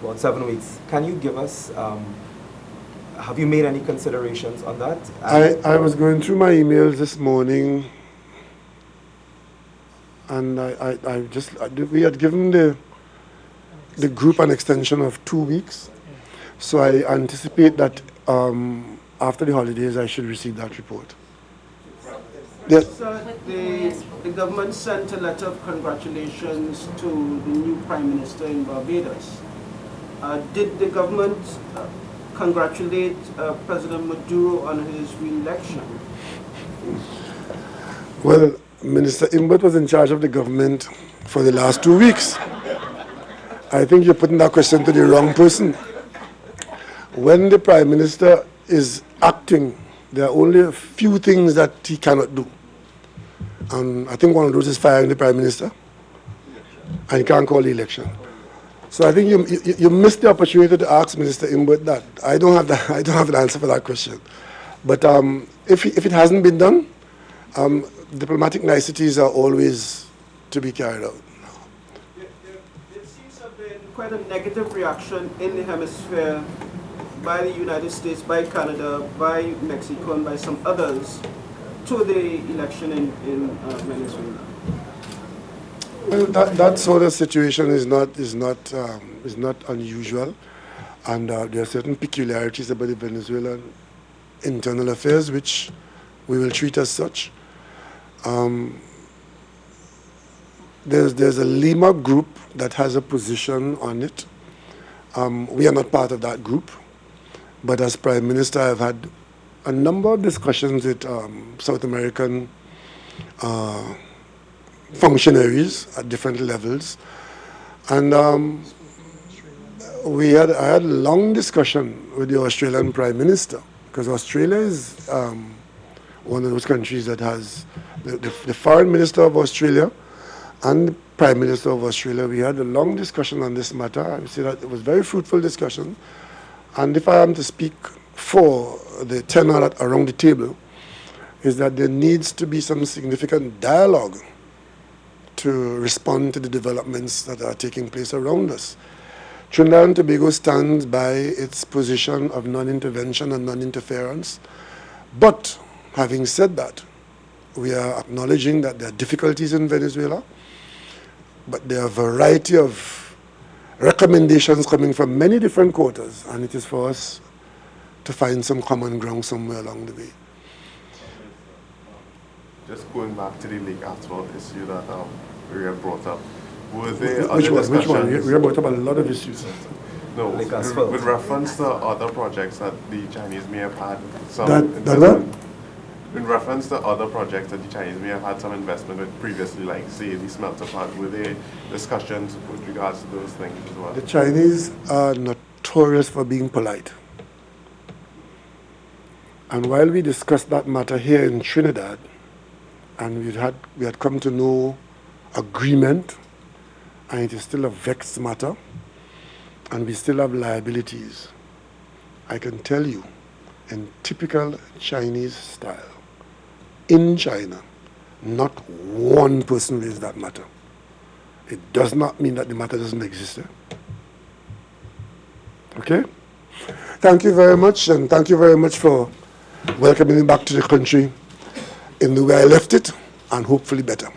About 7 weeks. Can you give us, have you made any considerations on that? I was going through my emails this morning, and we had given the group an extension of 2 weeks. So I anticipate that after the holidays, I should receive that report. Yes. So the government sent a letter of congratulations to the new Prime Minister in Barbados. Did the government congratulate President Maduro on his re-election? Well, Minister Imbert was in charge of the government for the last 2 weeks. I think you're putting that question to the wrong person. When the Prime Minister is acting, there are only a few things that he cannot do. And I think one of those is firing the Prime Minister. And he can't call the election. So I think you missed the opportunity to ask Minister Imbert that. I don't have an answer for that question. But if it hasn't been done, diplomatic niceties are always to be carried out. There seems to have been quite a negative reaction in the hemisphere by the United States, by Canada, by Mexico, and by some others to the election in Venezuela. Well, that sort of situation is not unusual, and there are certain peculiarities about the Venezuelan internal affairs which we will treat as such. There's a Lima group that has a position on it. We are not part of that group. But as Prime Minister, I've had a number of discussions with South American functionaries at different levels. And I had a long discussion with the Australian Prime Minister, because Australia is one of those countries that has the foreign minister of Australia and the prime minister of Australia. We had a long discussion on this matter. I would say that it was very fruitful discussion. And if I am to speak for the tenor around the table, is that there needs to be some significant dialogue to respond to the developments that are taking place around us. Trinidad and Tobago stands by its position of non-intervention and non-interference. But having said that, we are acknowledging that there are difficulties in Venezuela, but there are a variety of recommendations coming from many different quarters, and it is for us to find some common ground somewhere along the way. Just going back to the Lake Asphalt issue that we have brought up, were there Which other one? Which one? discussions- We have brought up a lot of issues. No, Lake Asphalt. with reference to other projects that the Chinese may have had some That investment. In reference to other projects that the Chinese may have had some investment with previously, like say the smelter plant, were there discussions with regards to those things as well? The Chinese are notorious for being polite. And while we discussed that matter here in Trinidad, and we had come to no agreement, and it is still a vexed matter, and we still have liabilities, I can tell you, in typical Chinese style, in China, not one person raised that matter. It does not mean that the matter doesn't exist. Okay? Thank you very much, and thank you very much for welcoming me back to the country in the way I left it, and hopefully better.